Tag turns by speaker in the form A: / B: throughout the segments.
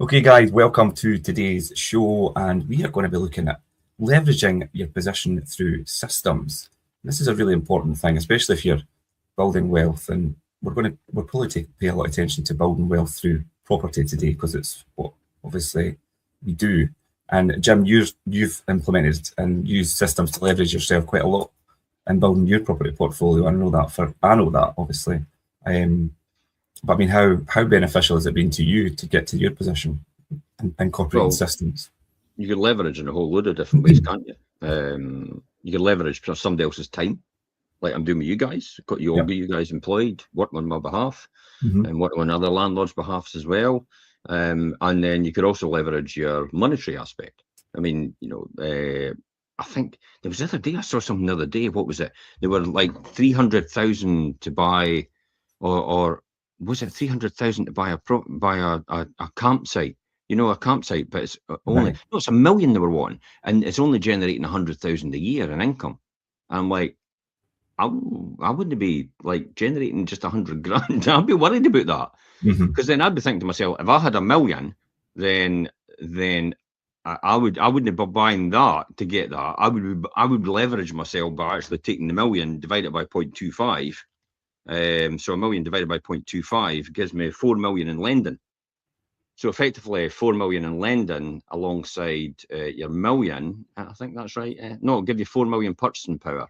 A: Okay, guys, welcome to today's show, and we are going to be looking at leveraging your position through systems. This is a really important thing, especially if you're building wealth, and we're probably pay a lot of attention to building wealth through property today because it's what obviously we do. And Jim, you've implemented and used systems to leverage yourself quite a lot in building your property portfolio. I know that obviously. But I mean, how beneficial has it been to you to get to your position and incorporating systems?
B: You can leverage in a whole load of different ways, can't you? You can leverage somebody else's time, like I'm doing with you guys. Got you all, you guys employed, working on my behalf, and working on other landlords' behalfs as well. And then you could also leverage your monetary aspect. I mean, I think there was the other day I saw something the other day. What was it? They were like 300,000 to buy, or was it 300,000 to buy a campsite? A campsite, but it's only it's $1 million they were wanting, and it's only generating 100,000 a year in income. I'm like, I wouldn't be like generating just 100 grand. I'd be worried about that, because then I'd be thinking to myself, if I had $1 million, then I wouldn't be buying that to get that. I would leverage myself by actually taking the $1 million, divide it by 0.25. So $1 million divided by 0.25 gives me 4 million in lending. So effectively 4 million in lending alongside your $1 million, I think that's right. No, it'll give you 4 million purchasing power.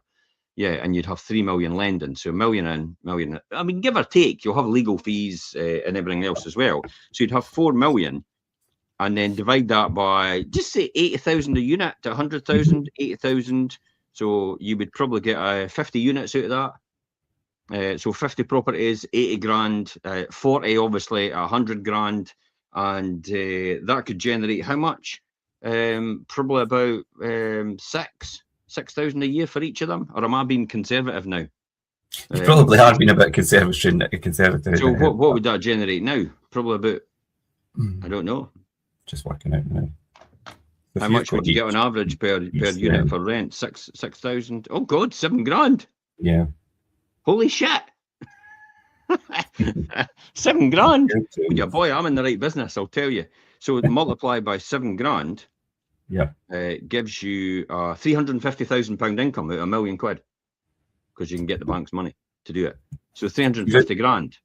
B: Yeah, and you'd have 3 million lending. So $1 million in, million. I mean, give or take, you'll have legal fees and everything else as well. So you'd have 4 million, and then divide that by, just say 80,000 a unit to 100,000, 80,000. So you would probably get 50 units out of that. So 50 properties, 80 grand, 40 obviously 100 grand, and that could generate how much? Probably about 6,000 a year for each of them. Or am I being conservative now?
A: You probably have been a bit conservative.
B: So what would that generate now? Probably about, I don't know.
A: Just working out now.
B: How much would you get on average per unit for rent? 6,000. Oh God, 7 grand.
A: Yeah.
B: Holy shit. 7 grand. Yeah, boy, I'm in the right business, I'll tell you. So multiply by 7 grand.
A: Yeah.
B: Gives you £350,000 income out of £1 million, because you can get the bank's money to do it. So 350 grand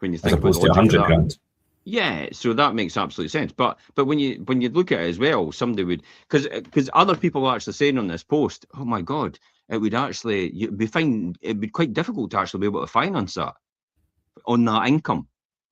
B: when you think
A: as opposed to 100 grand.
B: Yeah, so that makes absolute sense. But when you look at it as well, somebody would, because other people were actually saying on this post, oh my God, it would actually it'd be quite difficult to actually be able to finance that on that income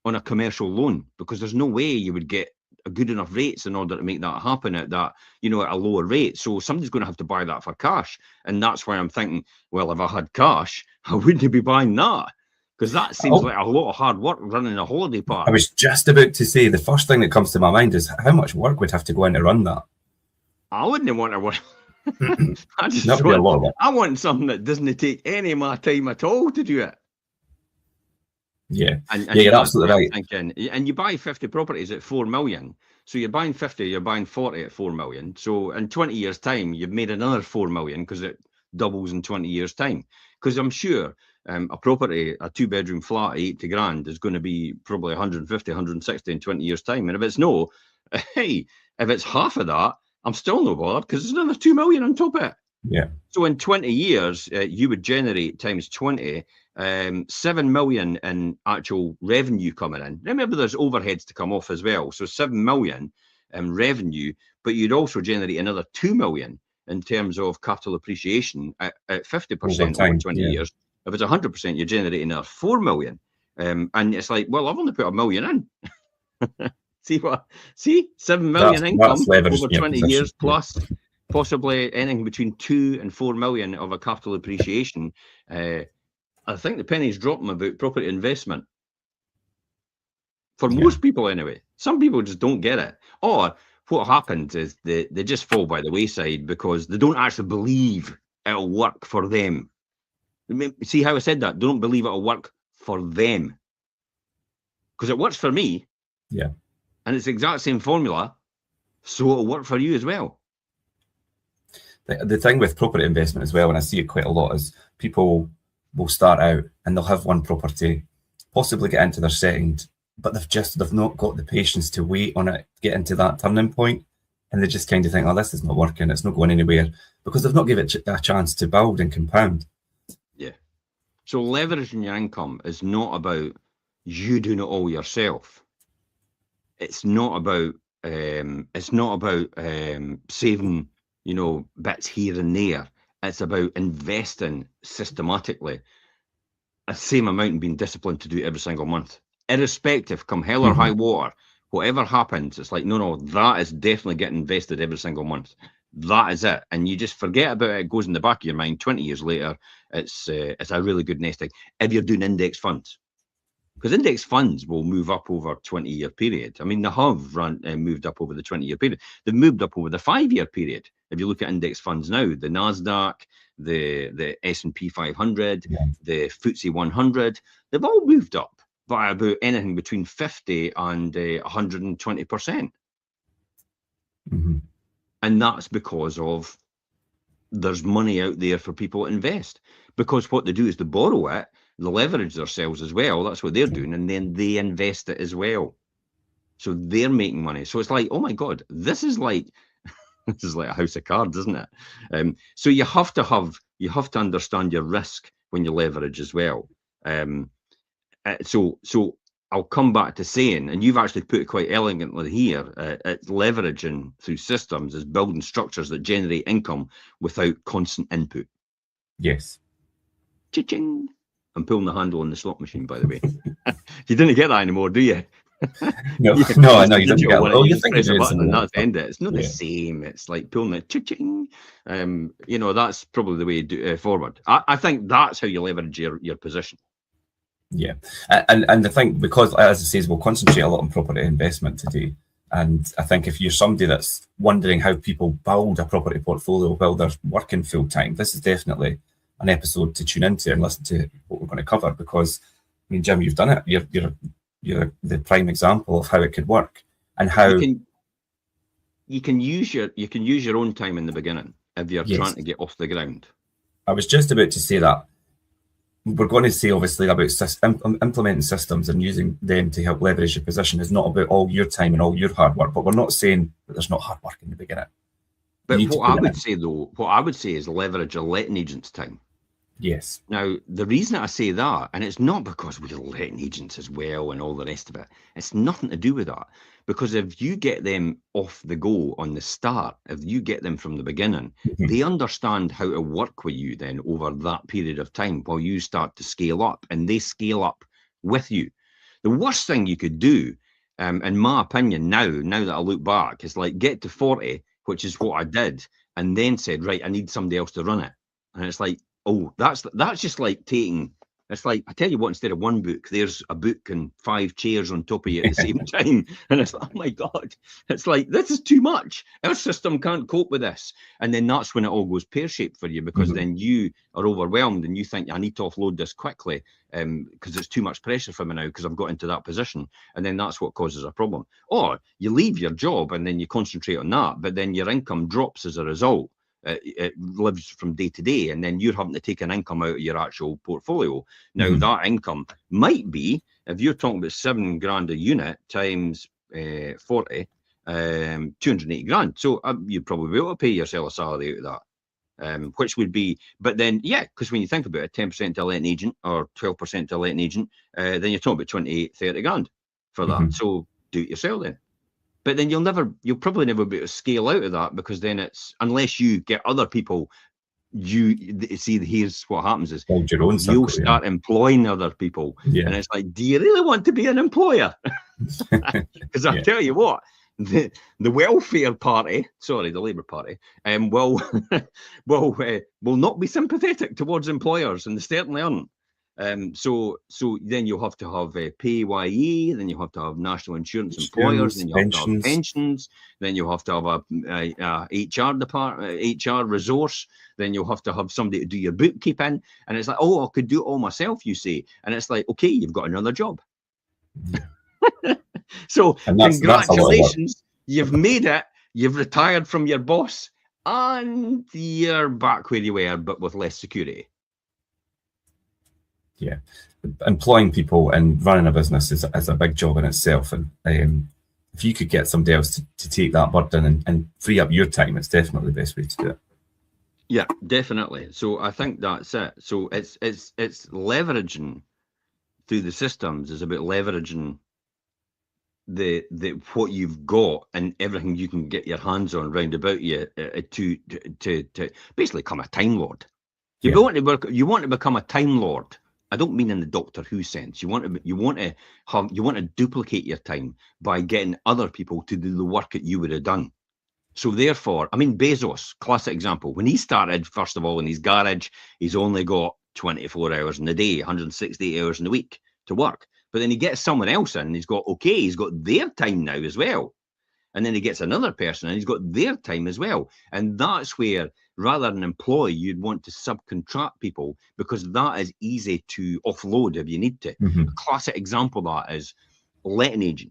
B: on a commercial loan, because there's no way you would get a good enough rates in order to make that happen at that, at a lower rate. So somebody's going to have to buy that for cash. And that's why I'm thinking, well, if I had cash, I wouldn't be buying that, because that seems like a lot of hard work running a holiday park.
A: I was just about to say, the first thing that comes to my mind is how much work would have to go in to run that.
B: I wouldn't want to work. I want something that doesn't take any of my time at all to do it.
A: Yeah, and you're absolutely right.
B: Thinking, and you buy 50 properties at 4 million. So you're buying 50, you're buying 40 at 4 million. So in 20 years' time, you've made another 4 million, because it doubles in 20 years' time. Because I'm sure a property, a 2-bedroom flat at 80 grand is going to be probably 150, 160 in 20 years' time. And if it's if it's half of that, I'm still no bothered, because there's another 2 million on top of it.
A: Yeah.
B: So in 20 years, you would generate times 20, 7 million in actual revenue coming in. Remember, there's overheads to come off as well. So 7 million in revenue, but you'd also generate another 2 million in terms of capital appreciation at 50% over 20 years. If it's 100%, you're generating another 4 million. And it's like, well, I've only put $1 million in. See, 7 million income over 20 years plus possibly anything between 2 and 4 million of a capital appreciation. I think the penny's dropping about property investment for most people anyway. Some people just don't get it. Or what happens is they just fall by the wayside because they don't actually believe it'll work for them. See how I said that? Don't believe it'll work for them. Because it works for me.
A: Yeah.
B: And it's the exact same formula, so it'll work for you as well.
A: The thing with property investment as well, and I see it quite a lot, is people will start out and they'll have one property, possibly get into their second, but they've not got the patience to wait on it, get into that turning point, and they just kind of think, oh, this is not working, it's not going anywhere, because they've not given it a chance to build and compound.
B: Yeah. So leveraging your income is not about you doing it all yourself. It's not about saving, bits here and there. It's about investing systematically a same amount and being disciplined to do it every single month, irrespective, come hell or high water, whatever happens. It's like, no, that is definitely getting invested every single month. That is it, and you just forget about it. It goes in the back of your mind. 20 years later, it's a really good nest egg if you're doing index funds, because index funds will move up over a 20-year period. I mean, they have moved up over the 20-year period. They've moved up over the 5-year period. If you look at index funds now, the NASDAQ, the S&P 500, the FTSE 100, they've all moved up by about anything between 50 and 120%. And that's because of there's money out there for people to invest. Because what they do is they borrow it, they leverage themselves as well. That's what they're doing. And then they invest it as well. So they're making money. So it's like, oh my God, this is like a house of cards, isn't it? So you have to understand your risk when you leverage as well. So I'll come back to saying, and you've actually put it quite elegantly here, leveraging through systems is building structures that generate income without constant input.
A: Yes.
B: Cha-ching. I'm pulling the handle on the slot machine, by the way. You didn't get that anymore, do you?
A: No, I know you didn't get it. Oh, you think
B: press a button and
A: that's
B: the end it. It's not the same. It's like pulling it. Cha-ching. That's probably the way to do forward. I think that's how you leverage your position.
A: Yeah, and the thing, because as it says, we'll concentrate a lot on property investment today. And I think if you're somebody that's wondering how people build a property portfolio while they're working full time, this is definitely an episode to tune into and listen to what we're going to cover. Because I mean, Jim, you've done it. You're the prime example of how it could work and how
B: you can use your own time in the beginning if you're trying to get off the ground.
A: I was just about to say that. We're going to say, obviously, about implementing systems and using them to help leverage your position is not about all your time and all your hard work, but we're not saying that there's not hard work in the beginning.
B: But what I would say is leverage a letting agent's time.
A: Yes.
B: Now, the reason I say that, and it's not because we're letting agents as well and all the rest of it, it's nothing to do with that. Because if you get them off the go on the start, if you get them from the beginning, they understand how to work with you then over that period of time while you start to scale up, and they scale up with you. The worst thing you could do, in my opinion, now that I look back, is like get to 40, which is what I did, and then said, right, I need somebody else to run it. And it's like, oh, that's just like taking. It's like, I tell you what, instead of one book, there's a book and 5 chairs on top of you at the same time. And it's like, oh my God, it's like, this is too much. Our system can't cope with this. And then that's when it all goes pear-shaped for you, because then you are overwhelmed and you think, I need to offload this quickly because it's too much pressure for me now because I've got into that position. And then that's what causes a problem. Or you leave your job and then you concentrate on that, but then your income drops as a result. It lives from day to day, and then you're having to take an income out of your actual portfolio. Now that income might be, if you're talking about $7,000 a unit times 40, 280 grand. So you'd probably be able to pay yourself a salary out of that, which would be, but then, because when you think about it, 10% to a letting agent or 12% to a letting agent, then you're talking about 28, 30 grand for that. So do it yourself then. But then you'll probably never be able to scale out of that, because then it's, unless you get other people, here's what happens is you'll start employing other people. And it's like, do you really want to be an employer? Because I tell you what, the welfare party, sorry, the Labour Party, will not be sympathetic towards employers, and they certainly aren't. So then you'll have to have PAYE, then you have to have national insurance employers, then you have to have pensions, then you'll have to have a HR department, HR resource, then you'll have to have somebody to do your bookkeeping, and it's like, oh, I could do it all myself, you say, and it's like, okay, you've got another job. So congratulations, you've made it, you've retired from your boss, and you're back where you were, but with less security.
A: Yeah, employing people and running a business is a big job in itself. And if you could get somebody else to take that burden and free up your time, it's definitely the best way to do it.
B: Yeah, definitely. So I think that's it. So it's leveraging through the systems is about leveraging the what you've got and everything you can get your hands on round about you to basically become a time lord. You want to become a time lord. I don't mean in the Doctor Who sense. You want to duplicate your time by getting other people to do the work that you would have done. So therefore, I mean, Bezos, classic example. When he started, first of all, in his garage, he's only got 24 hours in the day, 168 hours in the week to work. But then he gets someone else in, and he's got their time now as well. And then he gets another person, and he's got their time as well. And that's where, rather than employ, you'd want to subcontract people, because that is easy to offload if you need to. A classic example of that is letting agent.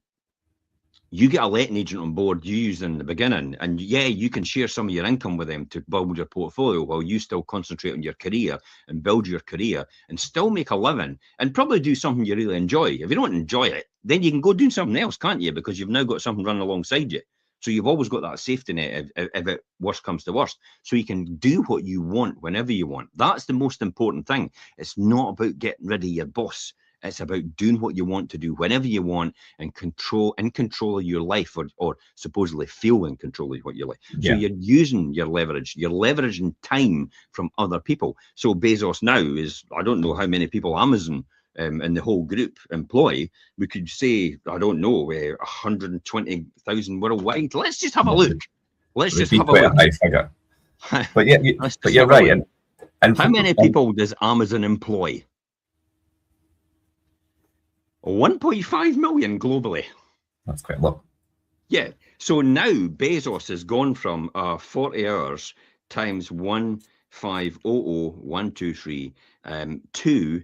B: You get a letting agent on board you use in the beginning, and yeah, you can share some of your income with them to build your portfolio while you still concentrate on your career and build your career and still make a living and probably do something you really enjoy. If you don't enjoy it, then you can go do something else, can't you? Because you've now got something running alongside you. So you've always got that safety net if it worst comes to worst. So you can do what you want whenever you want. That's the most important thing. It's not about getting rid of your boss. It's about doing what you want to do whenever you want and in control of your life, or supposedly feel in control of what you like. Yeah. So you're using your leverage. You're leveraging time from other people. So Bezos now is, I don't know how many people Amazon and the whole group employ. We could say, I don't know, 120,000 worldwide. Let's just have a look. Let's just have a look.
A: High figure. But yeah, but you're right. And
B: how many people does Amazon employ? 1.5 million globally.
A: That's quite a lot.
B: Yeah. So now Bezos has gone from 40 hours times 1,500,123 to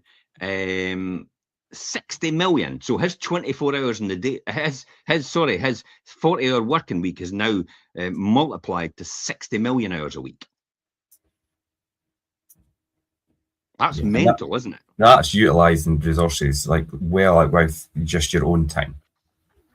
B: 60 million. So his 24 hours in the day, his 40-hour working week is now multiplied to 60 million hours a week. That's mental, isn't it?
A: That's utilising resources with just your own time.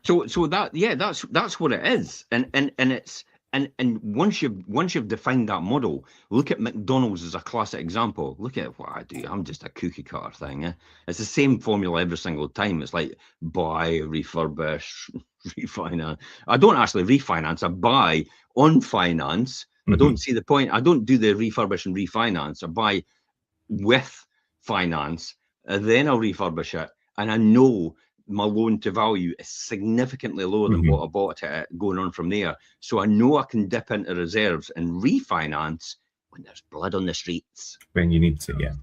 B: So that's what it is, and it's and once you've defined that model, look at McDonald's as a classic example. Look at what I do. I'm just a cookie cutter thing. It's the same formula every single time. It's like buy, refurbish, refinance. I don't actually refinance. I buy on finance. I don't see the point. I don't do the refurbish and refinance. I buy with finance, then I'll refurbish it, and I know my loan to value is significantly lower than what I bought it at, going on from there. So I know I can dip into reserves and refinance when there's blood on the streets.
A: When you need to, yeah.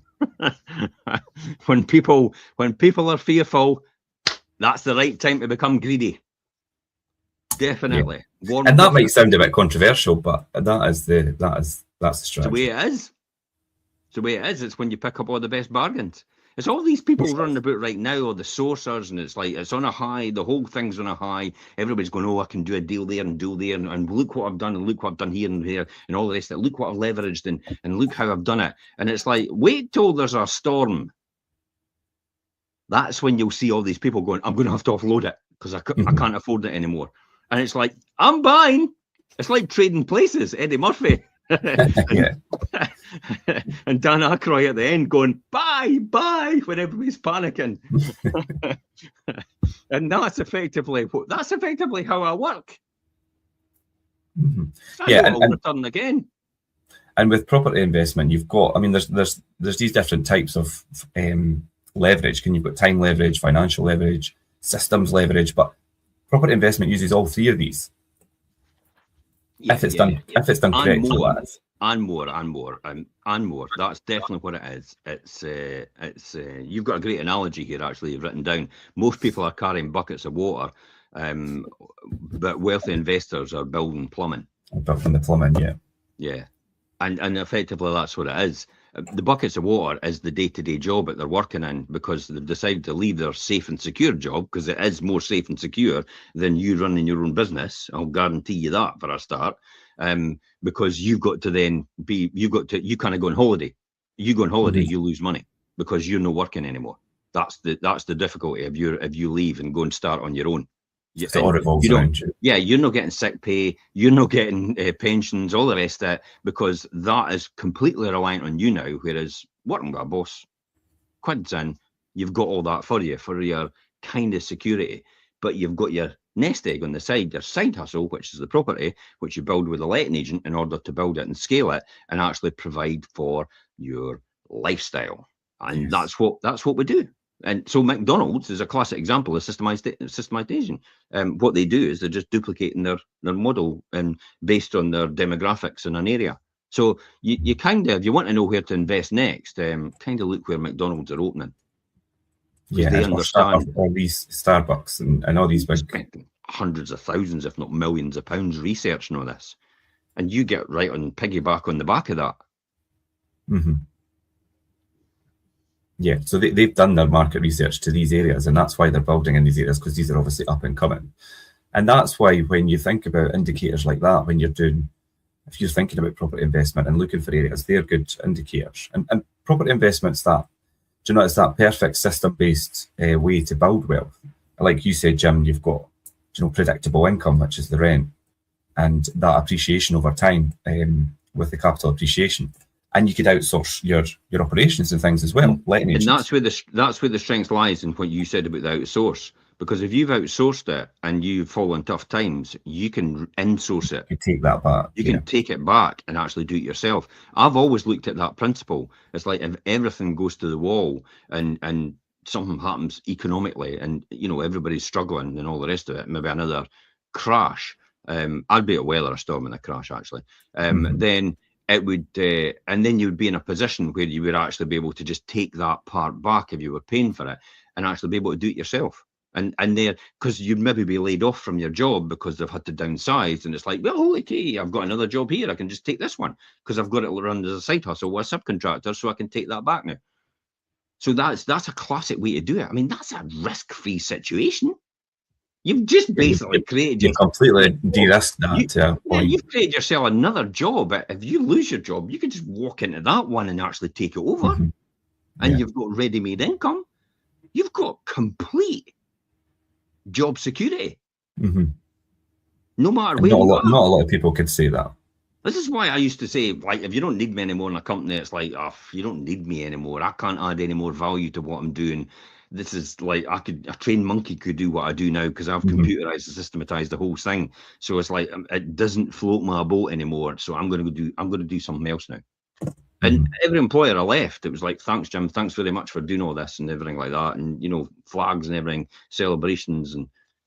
B: when people are fearful, that's the right time to become greedy. Definitely.
A: Yeah. And that might sound a bit controversial, but that's the strategy.
B: The way it is. It's the way it is. It's when you pick up all the best bargains. It's all these people running about right now, or the sourcers, and it's like it's on a high. The whole thing's on a high. Everybody's going, oh, I can do a deal there and do there, and look what I've done, and look what I've done here and there, and all the rest of it. Look what I've leveraged, and look how I've done it. And it's like, wait till there's a storm. That's when you'll see all these people going, I'm going to have to offload it because I can't afford it anymore. And it's like, I'm buying. It's like trading places, Eddie Murphy. and Dan Aykroyd at the end going, buy, when everybody's panicking. And that's effectively how I work. And return again.
A: And with property investment, you've got, I mean, there's these different types of leverage. You've got time leverage, financial leverage, systems leverage, but property investment uses all three of these. If it's done correctly,
B: and more. That's definitely what it is. It's you've got a great analogy here. Actually, you've written down. Most people are carrying buckets of water, but wealthy investors are building plumbing.
A: Building the plumbing,
B: yeah, and effectively that's what it is. The buckets of water is the day-to-day job that they're working in, because they've decided to leave their safe and secure job, because it is more safe and secure than you running your own business. I'll guarantee you that for a start, because you kind of go on holiday. You go on holiday, you lose money because you're not working anymore. That's the difficulty if you leave and go and start on your own.
A: It all revolves around you.
B: Yeah, you're not getting sick pay, you're not getting pensions, all the rest of it, because that is completely reliant on you now. Whereas working with a boss, quids in, you've got all that for your kind of security, but you've got your nest egg on the side, your side hustle, which is the property, which you build with a letting agent in order to build it and scale it and actually provide for your lifestyle. And
A: Yes.
B: that's what we do. And so McDonald's is a classic example of systemization. What they do is they're just duplicating their model and based on their demographics in an area. So you kind of, if you want to know where to invest next, kind of look where McDonald's are opening.
A: Yeah,
B: they understand
A: all these Starbucks and all these big,
B: spending hundreds of thousands, if not millions of pounds researching on this. And you get right on piggyback on the back of that.
A: Mm-hmm. Yeah, so they've done their market research to these areas, and that's why they're building in these areas, because these are obviously up and coming. And that's why when you think about indicators like that, if you're thinking about property investment and looking for areas, they're good indicators. And property investment's that, do you know, it's that perfect system-based way to build wealth. Like you said, Jim, you've got, you know, predictable income, which is the rent, and that appreciation over time with the capital appreciation. And you could outsource your operations and things as well.
B: And that's where the strength lies in what you said about the outsource. Because if you've outsourced it and you fall in tough times, you can insource it.
A: You take that back.
B: You can take it back and actually do it yourself. I've always looked at that principle. It's like if everything goes to the wall and something happens economically and, you know, everybody's struggling and all the rest of it, maybe another crash. I'd be at weather a storm and a crash, actually. Then it would, and then you would be in a position where you would actually be able to just take that part back if you were paying for it and actually be able to do it yourself. And there, because you'd maybe be laid off from your job because they've had to downsize, and it's like, well, okay, I've got another job here. I can just take this one because I've got it run as a side hustle with a subcontractor, so I can take that back now. So that's a classic way to do it. I mean, that's a risk-free situation. You've just basically created.
A: You've completely de-risked that.
B: You've created yourself another job. If you lose your job, you can just walk into that one and actually take it over, and you've got ready-made income. You've got complete job security. No matter where you are.
A: Not a lot of people could say that.
B: This is why I used to say, like, if you don't need me anymore in a company, it's like, oh, you don't need me anymore. I can't add any more value to what I'm doing. This is like, a trained monkey could do what I do now because I've computerized and systematized the whole thing. So it's like, it doesn't float my boat anymore. So I'm going to do something else now. And every employer I left, it was like, thanks, Jim. Thanks very much for doing all this and everything like that. And, you know, flags and everything, celebrations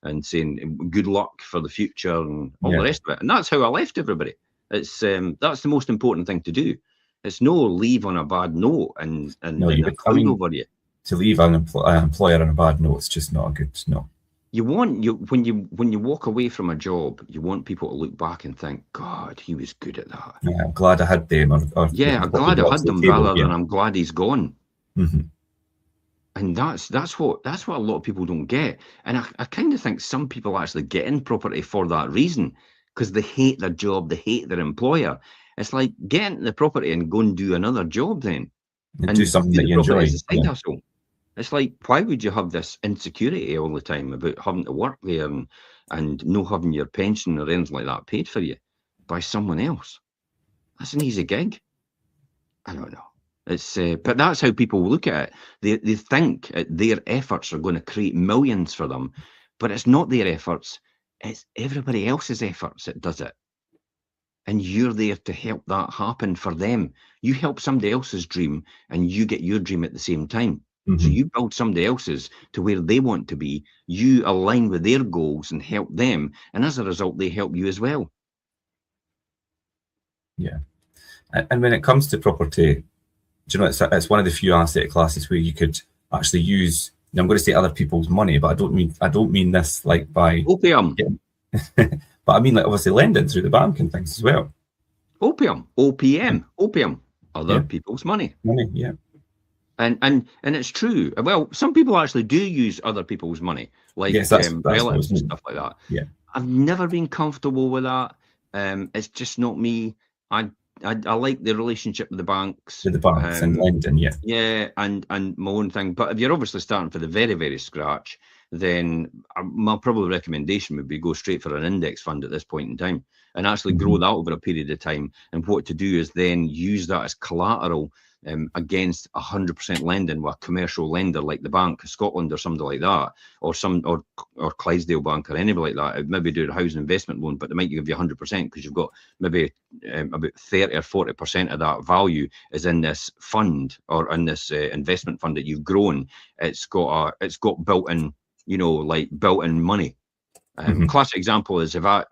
B: and saying good luck for the future and all the rest of it. And that's how I left everybody. It's that's the most important thing to do. It's no leave on a bad note and over you.
A: To leave an employer on a bad note, it's just not a good no.
B: When you walk away from a job, you want people to look back and think, God, he was good at that.
A: Yeah, I'm glad I had them.
B: I'm glad I had them rather than I'm glad he's gone. And that's what a lot of people don't get. And I kind of think some people actually get in property for that reason, because they hate their job, they hate their employer. It's like, get into the property and go and do another job then.
A: And do something that you enjoy.
B: It's like, why would you have this insecurity all the time about having to work there and not having your pension or anything like that paid for you by someone else? That's an easy gig. I don't know. It's but that's how people look at it. They think their efforts are going to create millions for them, but it's not their efforts. It's everybody else's efforts that does it. And you're there to help that happen for them. You help somebody else's dream and you get your dream at the same time. So you build somebody else's to where they want to be. You align with their goals and help them. And as a result, they help you as well.
A: Yeah. And when it comes to property, do you know, it's one of the few asset classes where you could actually use, now I'm going to say other people's money, but I don't mean this like by
B: opium.
A: But I mean like obviously lending through the bank and things as well.
B: Opium, other people's money.
A: Yeah.
B: And it's true. Well, some people actually do use other people's money, like relatives and stuff like that.
A: Yeah.
B: I've never been comfortable with that. It's just not me. I like the relationship with the banks.
A: With the banks and lending, yeah.
B: Yeah, and my own thing. But if you're obviously starting for the very, very scratch, then my probably recommendation would be go straight for an index fund at this point in time and actually grow that over a period of time. And what to do is then use that as collateral against 100% lending with a commercial lender like the Bank of Scotland or somebody like that, or Clydesdale Bank or anybody like that. Maybe do a housing investment loan, but they might give you 100% because you've got maybe about 30 or 40% of that value is in this fund or in this investment fund that you've grown. It's got built-in, like built-in money. Classic example is if I,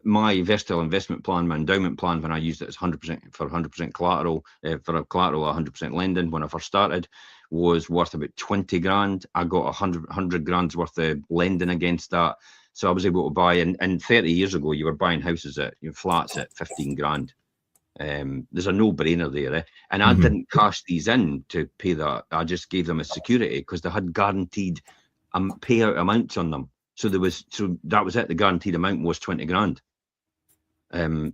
B: my versatile investment plan, my endowment plan, when I used it as 100% for 100% collateral, for a collateral 100% lending when I first started, was worth about 20 grand. I got 100 grand's worth of lending against that. So I was able to buy, and 30 years ago, you were buying houses at flats at 15 grand. There's a no-brainer there. And I didn't cash these in to pay that. I just gave them as security because they had guaranteed payout amounts on them. So that was it. The guaranteed amount was 20 grand.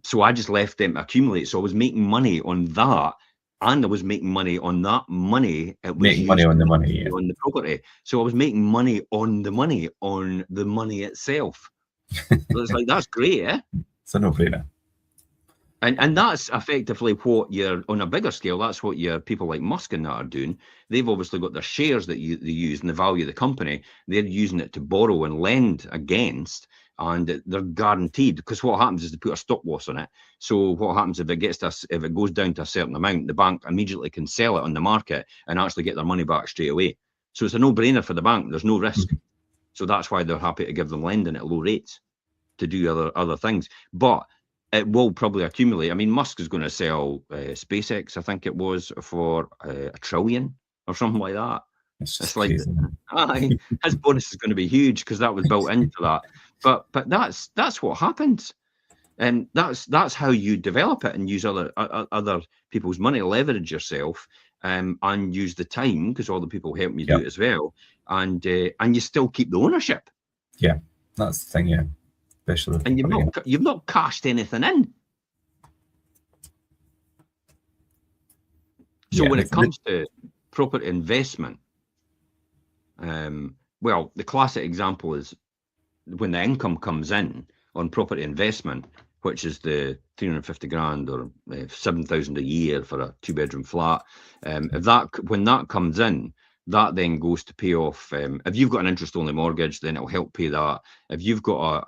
B: So I just left them accumulate. So I was making money on that, and I was making money on that money. It was
A: making money on the money,
B: on the property. So I was making money on the money itself. So it's like, that's great, eh?
A: It's a no-brainer.
B: And that's effectively what you're, on a bigger scale, that's what your people like Musk and that are doing. They've obviously got their shares that they use and the value of the company. They're using it to borrow and lend against, and they're guaranteed, because what happens is they put a stop loss on it. So what happens if it goes down to a certain amount, the bank immediately can sell it on the market and actually get their money back straight away. So it's a no-brainer for the bank. There's no risk. So that's why they're happy to give them lending at low rates to do other things. But it will probably accumulate. I mean, Musk is going to sell SpaceX, I think it was, for $1 trillion or something like that. It's like, his bonus is going to be huge because that was built into that. But that's what happens, and that's how you develop it and use other people's money, leverage yourself, and use the time, because all the people help you do it as well, and you still keep the ownership.
A: Yeah, that's the thing. Yeah. Especially,
B: and you've not cashed anything in. So when it comes to property investment, well, the classic example is when the income comes in on property investment, which is the 350 grand or 7,000 a year for a 2-bedroom flat. When that comes in, that then goes to pay off. If you've got an interest-only mortgage, then it'll help pay that. If you've got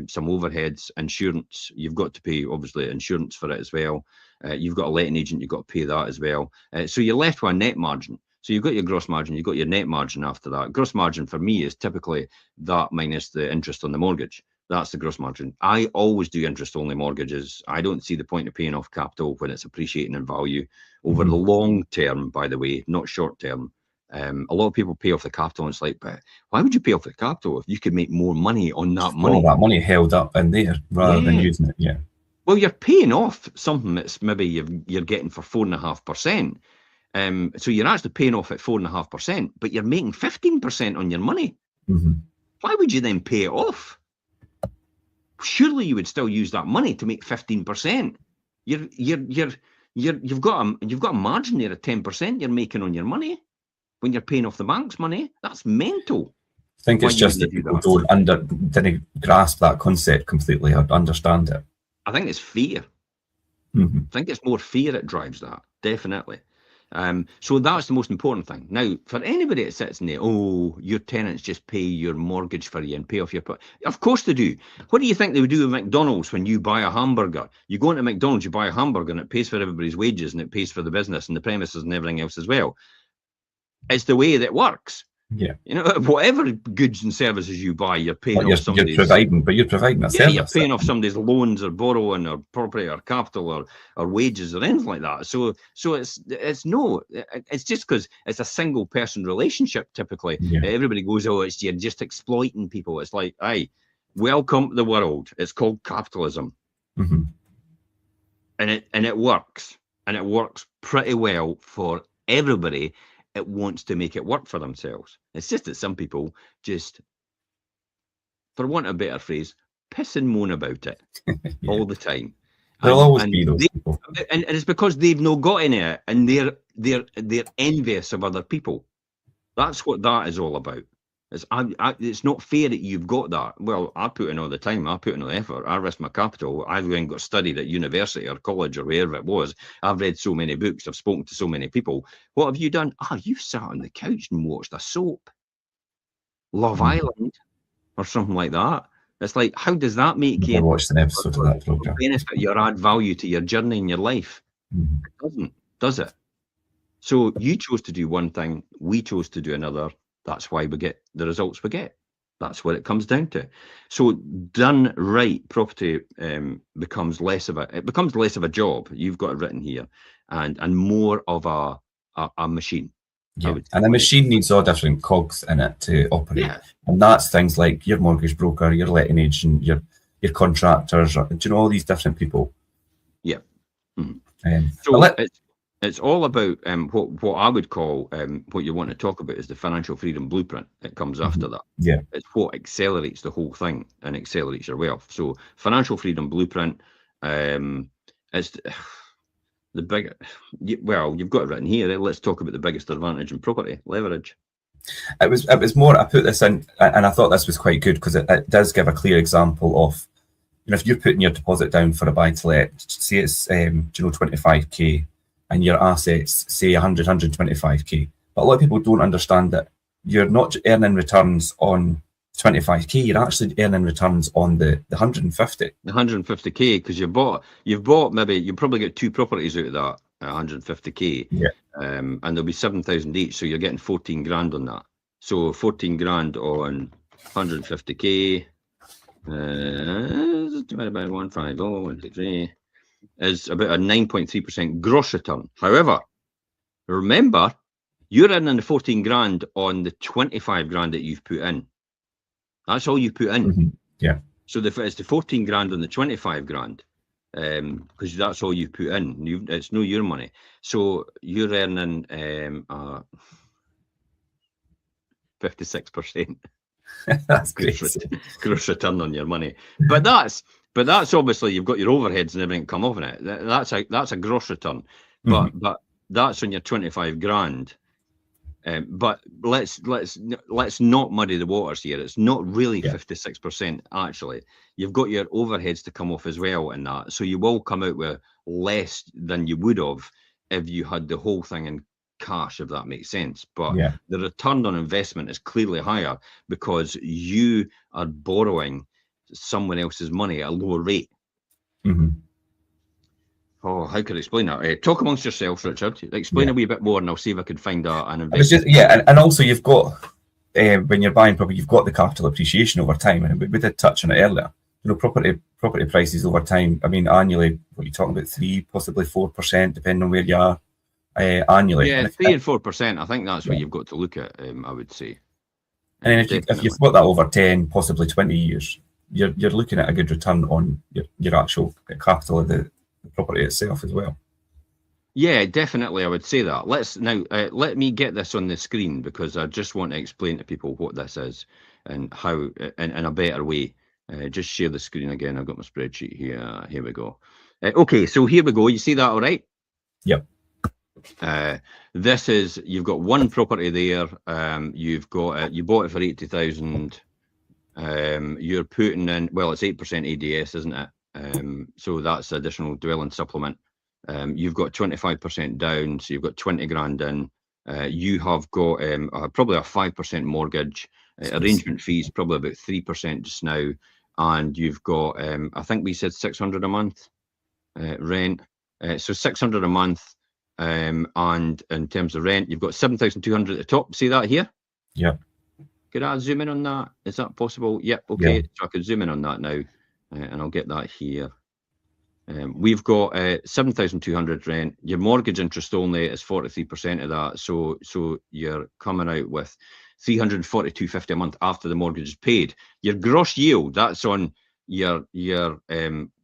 B: some overheads, insurance, you've got to pay, obviously, insurance for it as well. You've got a letting agent, you've got to pay that as well. So you're left with a net margin. So you've got your gross margin, you've got your net margin after that. Gross margin for me is typically that minus the interest on the mortgage. That's the gross margin. I always do interest-only mortgages. I don't see the point of paying off capital when it's appreciating in value over the long term, by the way, not short term. A lot of people pay off the capital, and it's like, but why would you pay off the capital if you could make more money on that money?
A: All that money held up in there rather than using it. Yeah.
B: Well, you're paying off something that's maybe you're getting for 4.5%. So you're actually paying off at 4.5%, but you're making 15% on your money. Why would you then pay it off? Surely you would still use that money to make 15%. You've got a margin there of 10% you're making on your money when you're paying off the bank's money. That's mental.
A: I think it's just that people didn't grasp that concept completely or understand it.
B: I think it's fear. I think it's more fear that drives that, definitely. So that's the most important thing. Now, for anybody that sits in there, your tenants just pay your mortgage for you and pay off your... Of course they do. What do you think they would do with McDonald's when you buy a hamburger? You go into McDonald's, you buy a hamburger, and it pays for everybody's wages, and it pays for the business and the premises and everything else as well. It's the way that works.
A: Yeah.
B: Whatever goods and services you buy, you're paying off somebody's...
A: You're providing a service.
B: You're paying off somebody's loans or borrowing or property or capital or wages or anything like that. So it's just because it's a single person relationship typically. Yeah. Everybody goes, you're just exploiting people. It's like, welcome to the world. It's called capitalism. And it works. And it works pretty well for everybody. It wants to make it work for themselves. It's just that some people just, for want of a better phrase, piss and moan about it all the time.
A: There'll always be those people.
B: And it's because they've not got any of it, and they're envious of other people. That's what that is all about. It's not fair that you've got that. Well, I put in all the time. I put in all the effort. I risk my capital. I've went and got studied at university or college or wherever it was. I've read so many books. I've spoken to so many people. What have you done? You've sat on the couch and watched a soap, Love Island, or something like that. It's like, how does that make you
A: watched an episode of that program?
B: Benefit or add value to your journey in your life? It doesn't, does it? So you chose to do one thing, we chose to do another. That's why we get the results we get. That's what it comes down to. So done right, property becomes less of a job. You've got it written here, and more of a machine.
A: Yeah, and a machine needs all different cogs in it to operate. Yeah. And that's things like your mortgage broker, your letting agent, your contractors, all these different people.
B: Yeah.
A: So
B: it's all about what I would call what you want to talk about is the financial freedom blueprint. It comes after that.
A: Yeah.
B: It's what accelerates the whole thing and accelerates your wealth. So financial freedom blueprint, it's the big, well, you've got it written here. Let's talk about the biggest advantage in property, leverage.
A: It was more, I put this in, and I thought this was quite good because it does give a clear example of, if you're putting your deposit down for a buy-to-let, say it's 25k, and your assets say 125k. But a lot of people don't understand that you're not earning returns on 25k, you're actually earning returns on the 150.
B: The 150k, because you've bought maybe, you probably get 2 properties out of that 150k.
A: Yeah.
B: And there'll be 7,000 each, so you're getting 14 grand on that. So 14 grand on 150k, divided by 150, is about a 9.3% gross return. However, remember, you're earning the 14 grand on the 25 grand that you've put in. That's all you put in.
A: Yeah.
B: So it's the 14 grand on the 25 grand, because that's all you put in. It's no your money. So you're earning 56%.
A: That's great.
B: Gross return on your money. But that's obviously you've got your overheads and everything come off in it. That's a gross return. But that's on your 25 grand. But let's not muddy the waters here. It's not really 56% actually. You've got your overheads to come off as well in that. So you will come out with less than you would have if you had the whole thing in cash, if that makes sense. But the return on investment is clearly higher because you are borrowing someone else's money at a lower rate. Oh, how could I explain that? Talk amongst yourselves, Richard. Explain a wee bit more, and I'll see if I can find an investment.
A: And also you've got when you're buying property, you've got the capital appreciation over time, and we did touch on it earlier. Property prices over time. I mean, annually, what you're talking about, 3%, possibly 4%, depending on where you are annually.
B: Yeah, 3 and 4%. I think that's what you've got to look at. I would say.
A: And then if you've got that over 10, possibly 20 years, you're looking at a good return on your actual capital of the property itself as well.
B: Yeah, definitely, I would say that. Let me get this on the screen because I just want to explain to people what this is and how in a better way. Just share the screen again. I've got my spreadsheet here. Here we go. Okay, so here we go. You see that all right?
A: Yep.
B: This is, you've got one property there. You've got you bought it for 80,000. You're putting in, well, it's 8% ADS, isn't it? So that's additional dwelling supplement. You've got 25% down, so you've got 20 grand in. You have got probably a 5% mortgage. Arrangement fees probably about 3% just now, and you've got I think we said 600 a month rent. So 600 a month, and in terms of rent, you've got 7,200 at the top. See that here?
A: Yeah.
B: Could I zoom in on that? Is that possible? Yep. Okay. Yeah. So I could zoom in on that now. And I'll get that here. We've got 7,200 rent. Your mortgage interest only is 43% of that. So you're coming out with 342.50 a month after the mortgage is paid. Your gross yield, that's on your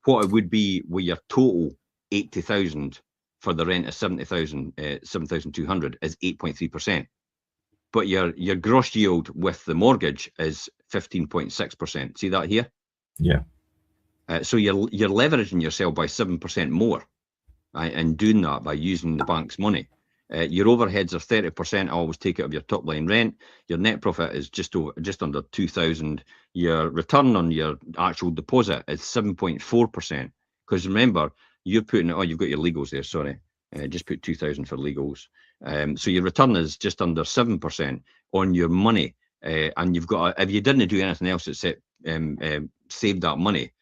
B: what it would be with your total 80,000 for the rent of 7,200 is 8.3%. But your gross yield with the mortgage is 15.6%. See that here?
A: Yeah.
B: So you're leveraging yourself by 7% more, and doing that by using the bank's money. Your overheads are 30%. I always take it of your top line rent. Your net profit is just under 2,000. Your return on your actual deposit is 7.4%. Because remember, you're putting it. Oh, you've got your legals there. Sorry, just put 2,000 for legals. So your return is just under 7% on your money. And you've got, if you didn't do anything else except save that money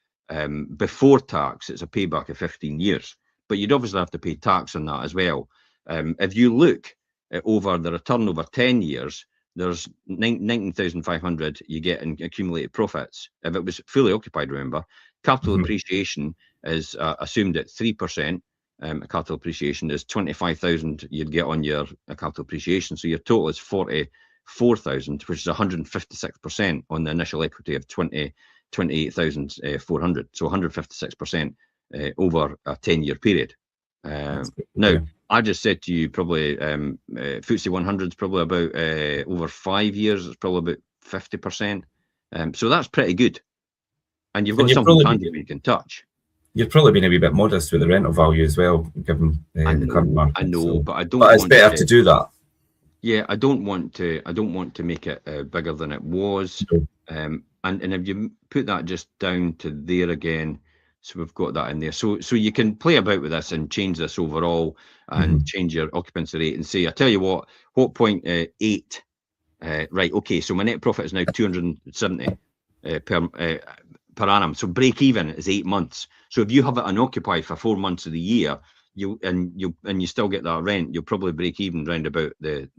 B: before tax, it's a payback of 15 years. But you'd obviously have to pay tax on that as well. If you look over the return over 10 years, there's 19,500 you get in accumulated profits. If it was fully occupied, remember, capital appreciation is assumed at 3%. Capital appreciation is 25,000 you'd get on your capital appreciation. So your total is 44,000, which is 156% on the initial equity of 28,400. So 156% over a 10-year period. Now, I just said to you probably FTSE 100 is probably about over 5 years, it's probably about 50%. So that's pretty good. And you've got something tangible you can touch.
A: You've probably been a wee bit modest with the rental value as well, given the current market.
B: I know,
A: so.
B: But I don't.
A: But it's better to do that.
B: Yeah, I don't want to make it bigger than it was.
A: Sure.
B: And if you put that just down to there again, so we've got that in there. So you can play about with this and change this overall and change your occupancy rate and say, I tell you what 0.8, right? Okay, so my net profit is now 270 per annum. So break even is 8 months. So if you have it unoccupied for 4 months of the year, you still get that rent, you'll probably break even round about the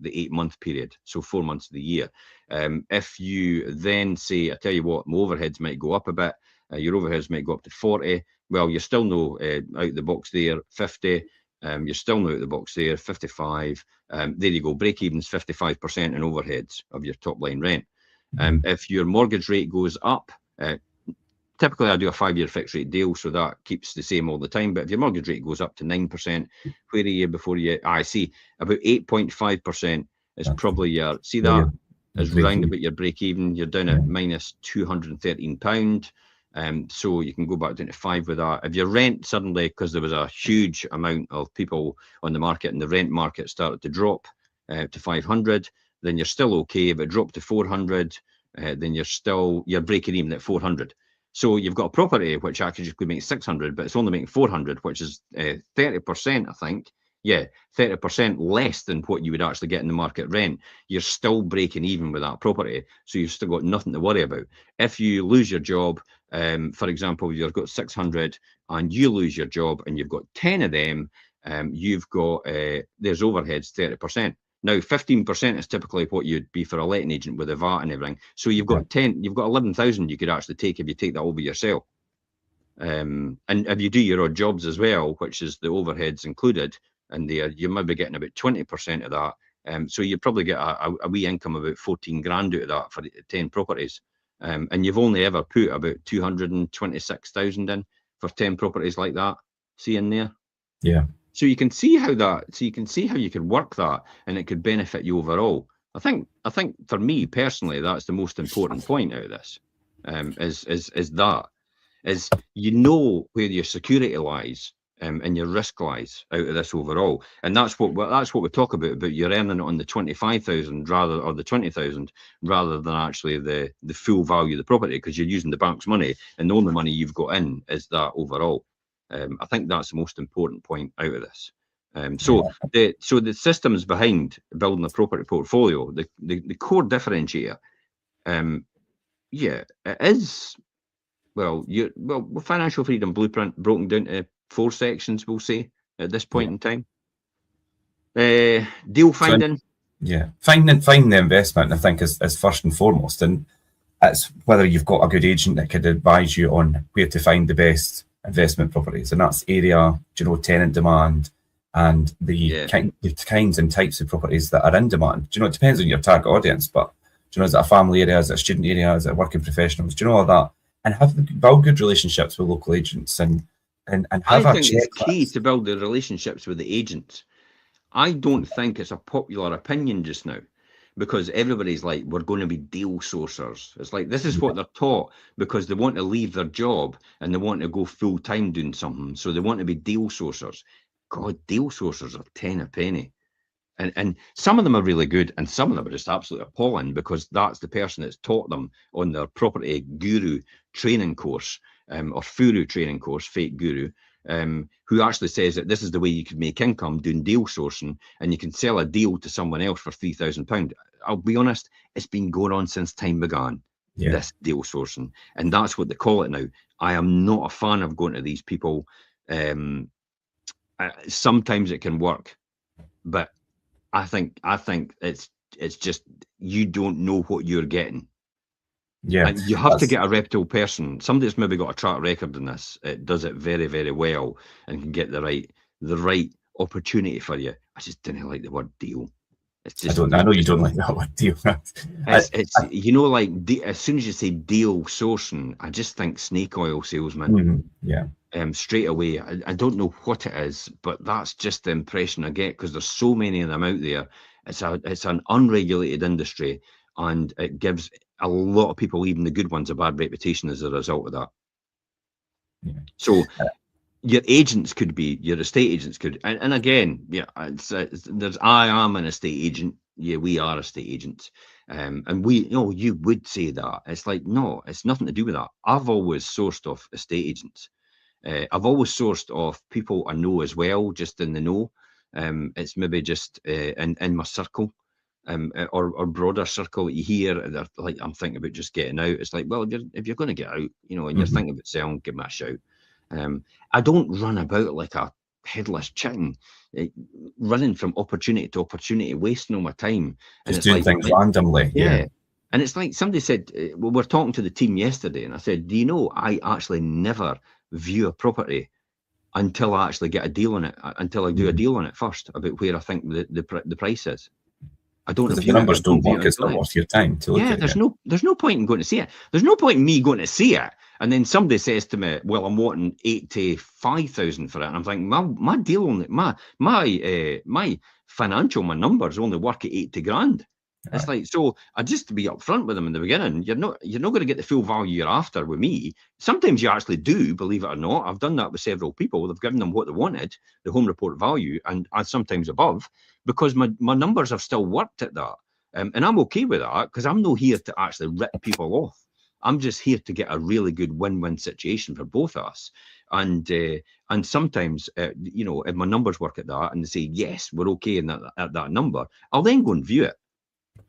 B: 8 month period. So 4 months of the year. If you then say, I tell you what, my overheads might go up a bit. Your overheads might go up to 40. Well, you're still no out the box there, 50. You're still no out the box there, 55. There you go. Break even's 55% in overheads of your top line rent. If your mortgage rate goes up, typically I do a 5-year fixed rate deal, so that keeps the same all the time. But if your mortgage rate goes up to 9%, where are you before you? I see about 8.5% is probably your. See that is round about your break even. You're down at minus £213. So you can go back down to 5 with that. If your rent suddenly, because there was a huge amount of people on the market and the rent market started to drop to 500, then you're still okay. If it dropped to 400, then you're breaking even at 400. So you've got a property which actually could make 600, but it's only making 400, which is 30%, I think. Yeah, 30% less than what you would actually get in the market rent. You're still breaking even with that property, so you've still got nothing to worry about. If you lose your job, for example, you've got 600 and you lose your job and you've got 10 of them, you've got there's overheads 30%. Now 15% is typically what you'd be for a letting agent with a VAT and everything. So you've got 11,000 you could actually take if you take that over yourself. And if you do your odd jobs as well, which is the overheads included, and you might be getting about 20% of that. So you probably get a wee income of about 14 grand out of that for 10 properties. And you've only ever put about 226,000 in for 10 properties like that. See in there?
A: Yeah.
B: So you can see how you can work that, and it could benefit you overall. I think for me personally, that's the most important point out of this. Is you know where your security lies and your risk lies out of this overall, and that's what we talk about you're earning it on the 25,000 or the 20,000 rather than actually the full value of the property, because you're using the bank's money and the only money you've got in is that overall. I think that's the most important point out of this. So the systems behind building a property portfolio, the core differentiator, it is financial freedom blueprint broken down to 4 sections, we'll say at this point in time. Deal finding.
A: Finding the investment, I think, is first and foremost, and it's whether you've got a good agent that could advise you on where to find the best investment properties, and that's area, tenant demand, and the kinds and types of properties that are in demand. It depends on your target audience, but is it a family area, is it a student area, is it working professionals? All of that, and build good relationships with local agents and have
B: I think it's key to build the relationships with the agents. I don't think it's a popular opinion just now, because everybody's like, we're going to be deal sourcers. It's like, this is what they're taught because they want to leave their job and they want to go full time doing something. So they want to be deal sourcers. God, deal sourcers are 10 a penny. And some of them are really good, and some of them are just absolutely appalling because that's the person that's taught them on their property guru training course, or Furu training course, fake guru, who actually says that this is the way you can make income doing deal sourcing, and you can sell a deal to someone else for £3,000. I'll be honest, it's been going on since time began, this deal sourcing, and that's what they call it now. I am not a fan of going to these people. Sometimes it can work, but I think it's just, you don't know what you're getting.
A: Yeah,
B: and you have to get a reputable person, somebody that's maybe got a track record in this. It does it very, very well and can get the right opportunity for you. I just didn't like the word deal. It's just,
A: I know you don't like that word deal.
B: it's you know, like as soon as you say deal sourcing, I just think snake oil salesman. Straight away. I don't know what it is, but that's just the impression I get because there's so many of them out there. It's an unregulated industry, and it gives a lot of people, even the good ones, a bad reputation as a result of that. So your agents could be, your estate agents could, and again, I am an estate agent. Yeah, we are estate agents. And you would say that. It's like, no, it's nothing to do with that. I've always sourced off estate agents. I've always sourced off people I know as well, just in the know. It's maybe just in my circle, or broader circle. You hear, like, I'm thinking about just getting out. It's like, well, if you're going to get out, and you're thinking about selling, give me a shout. I don't run about like a headless chicken, running from opportunity to opportunity, wasting all my time.
A: Just doing things randomly. Yeah.
B: And it's like somebody said, well, we're talking to the team yesterday, and I said, do you know, I actually never view a property until I actually get a deal on it, until I do a deal on it first about where I think the price is. I don't.
A: If the numbers don't work, it's not worth your time to look at it.
B: There's no point in going to see it. There's no point in me going to see it, and then somebody says to me, "Well, I'm wanting 85,000 for it," and I'm thinking, my deal only, my financial, my numbers only work at 80 grand. It's like, so I just to be upfront with them in the beginning, you're not going to get the full value you're after with me. Sometimes you actually do, believe it or not. I've done that with several people. They've given them what they wanted, the home report value, and sometimes above, because my numbers have still worked at that. And I'm okay with that, because I'm not here to actually rip people off. I'm just here to get a really good win-win situation for both of us. And sometimes, if my numbers work at that and they say, yes, we're okay at that number, I'll then go and view it.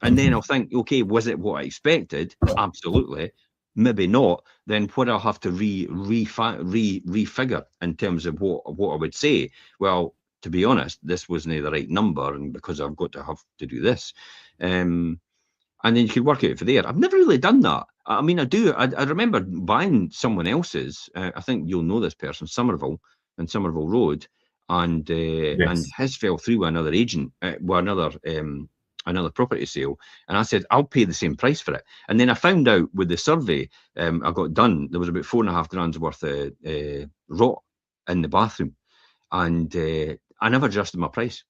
B: And then I'll think, okay, was it what I expected? Absolutely. Maybe not. Then what I'll have to refigure in terms of what I would say. Well, to be honest, this wasn't the right number, and because I've got to have to do this. And then you could work out for there. I've never really done that. I mean, I do. I remember buying someone else's. I think you'll know this person, Somerville Road, and his fell through with another agent, another property sale, and I said, I'll pay the same price for it. And then I found out with the survey I got done, there was about £4.5 grand's worth of rot in the bathroom, and I never adjusted my price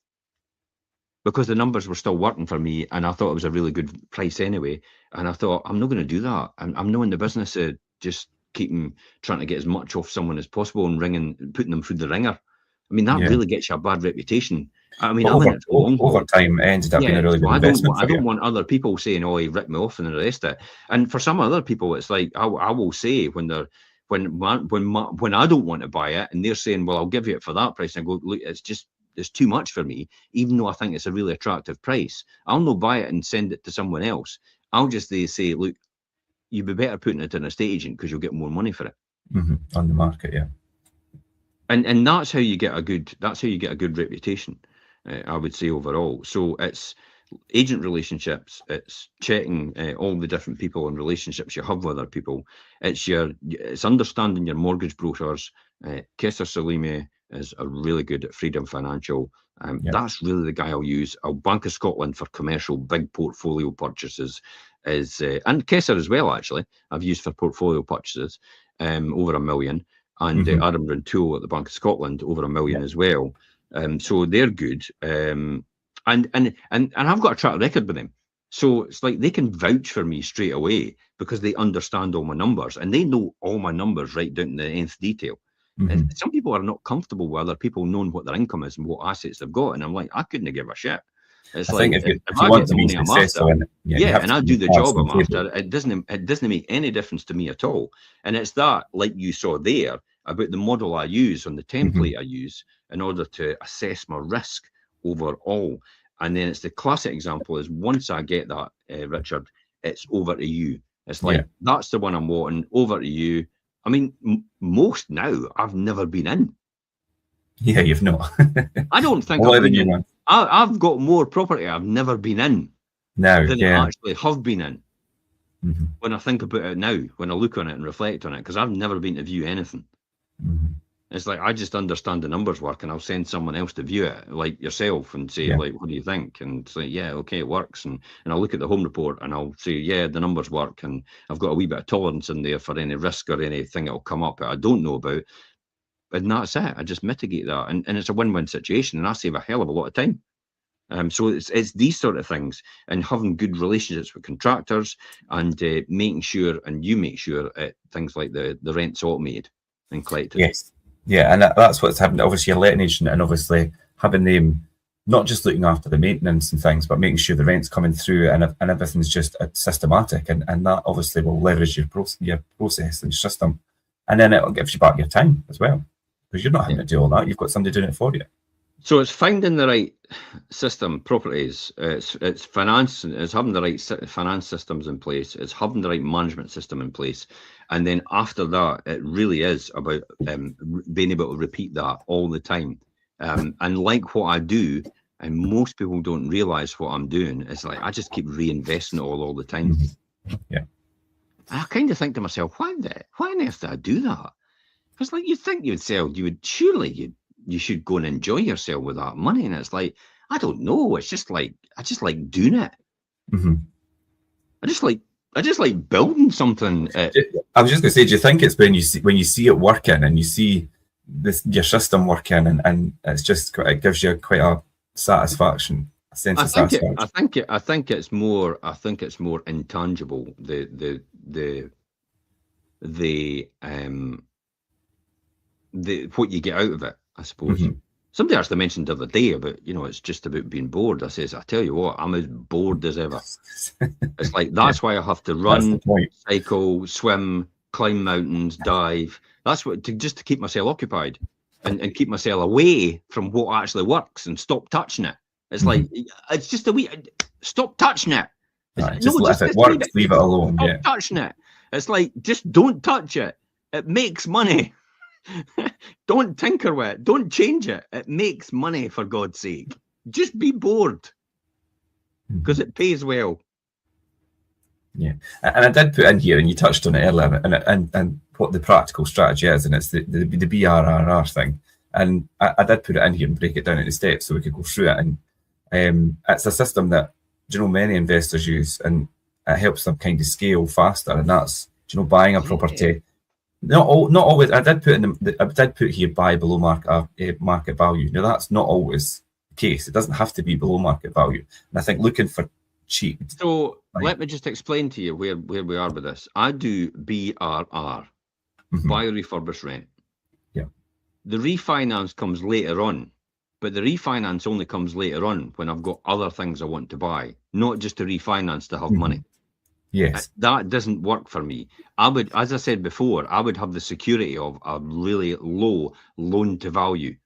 B: because the numbers were still working for me, and I thought it was a really good price anyway. And I thought, I'm not going to do that. I'm not in the business of just trying to get as much off someone as possible and putting them through the ringer. I mean, that really gets you a bad reputation. I mean,
A: over time, it ended up being a really good investment.
B: I don't want other people saying, "Oh, he ripped me off," and the rest of it. And for some other people, it's like I will say when I don't want to buy it, and they're saying, "Well, I'll give you it for that price," and I go, "Look, it's too much for me," even though I think it's a really attractive price. I'll not buy it and send it to someone else. I'll just say, "Look, you'd be better putting it in an estate agent because you'll get more money for it."
A: On the market, yeah.
B: And that's how you get a good reputation, I would say, overall. So it's agent relationships, it's checking all the different people and relationships you have with other people. It's understanding your mortgage brokers. Kessler Salimi is a really good at Freedom Financial. That's really the guy I'll use. Bank of Scotland for commercial big portfolio purchases and Kessler as well, actually, I've used for portfolio purchases over $1 million. And Adam Rintoul at the Bank of Scotland over $1 million as well. So they're good. And I've got a track record with them. So it's like they can vouch for me straight away because they understand all my numbers and they know all my numbers right down to the nth detail. And some people are not comfortable with other people knowing what their income is and what assets they've got. And I'm like, I couldn't give a shit. It's
A: I think
B: like
A: if
B: I
A: you want
B: get
A: to
B: the
A: be
B: money I'm
A: successful,
B: after, and I do the
A: cards
B: job
A: on
B: I'm
A: the table.
B: after, it doesn't make any difference to me at all. And it's that, like you saw there, about the model I use on the template I use in order to assess my risk overall. And then it's the classic example is once I get that, Richard, it's over to you. It's like, that's the one I'm wanting, over to you. I mean, most now I've never been in.
A: Yeah, you've not.
B: I don't think I've been in. I've got more property I've never been in than I actually have been in. When I think about it now, when I look on it and reflect on it, because I've never been to view anything. It's like, I just understand the numbers work and I'll send someone else to view it, like yourself, and say, like, what do you think? And it's like, yeah, okay, it works. And I'll look at the home report and I'll say, yeah, the numbers work. And I've got a wee bit of tolerance in there for any risk or anything that'll come up that I don't know about. And that's it. I just mitigate that. And it's a win-win situation. And I save a hell of a lot of time. So it's these sort of things, and having good relationships with contractors and making sure, and you make sure things like the rent's automated and collected.
A: Yes. Yeah, and that's what's happened. Obviously, your letting agent, and obviously having them not just looking after the maintenance and things, but making sure the rent's coming through and everything's just systematic, and that obviously will leverage your process and system, and then it gives you back your time as well, because you're not having to do all that. You've got somebody doing it for you.
B: So it's finding the right system, properties. It's finance. It's having the right finance systems in place. It's having the right management system in place, and then after that, it really is about being able to repeat that all the time. And like what I do, and most people don't realize what I'm doing. It's like I just keep reinvesting it all the time.
A: Yeah.
B: And I kind of think to myself, why on earth did I do that? Because like you'd think you should go and enjoy yourself with that money. And it's like, I don't know. It's just like, I just like doing it. I just like building something.
A: I was just going to say, do you think it's when you see it working and you see your system working and it's just, it gives you quite a satisfaction, a sense of satisfaction?
B: I think it's more intangible. What you get out of it, I suppose. Somebody actually mentioned the other day about, it's just about being bored. I tell you what, I'm as bored as ever. It's like, that's why I have to run, cycle, swim, climb mountains, dive. That's just to keep myself occupied and keep myself away from what actually works and stop touching it. It's like, it's just stop touching it.
A: Right, if it works, leave it alone.
B: Stop touching it. It's like, just don't touch it. It makes money. Don't tinker with it. Don't change it. It makes money, for God's sake. Just be bored, because it pays well.
A: Yeah, and I did put in here, and you touched on it earlier, and what the practical strategy is, and it's the BRRR thing. And I did put it in here and break it down into steps so we could go through it. And it's a system that many investors use, and it helps them kind of scale faster. And that's buying a property. Not always. I did put here buy below market value. Now that's not always the case. It doesn't have to be below market value. And I think looking for cheap.
B: So let me just explain to you where we are with this. I do BRR, buy, refurbish, rent.
A: Yeah.
B: The refinance comes later on, but the refinance only comes later on when I've got other things I want to buy, not just to refinance to have money.
A: Yes.
B: That doesn't work for me. I would, as I said before, I would have the security of a really low loan to value.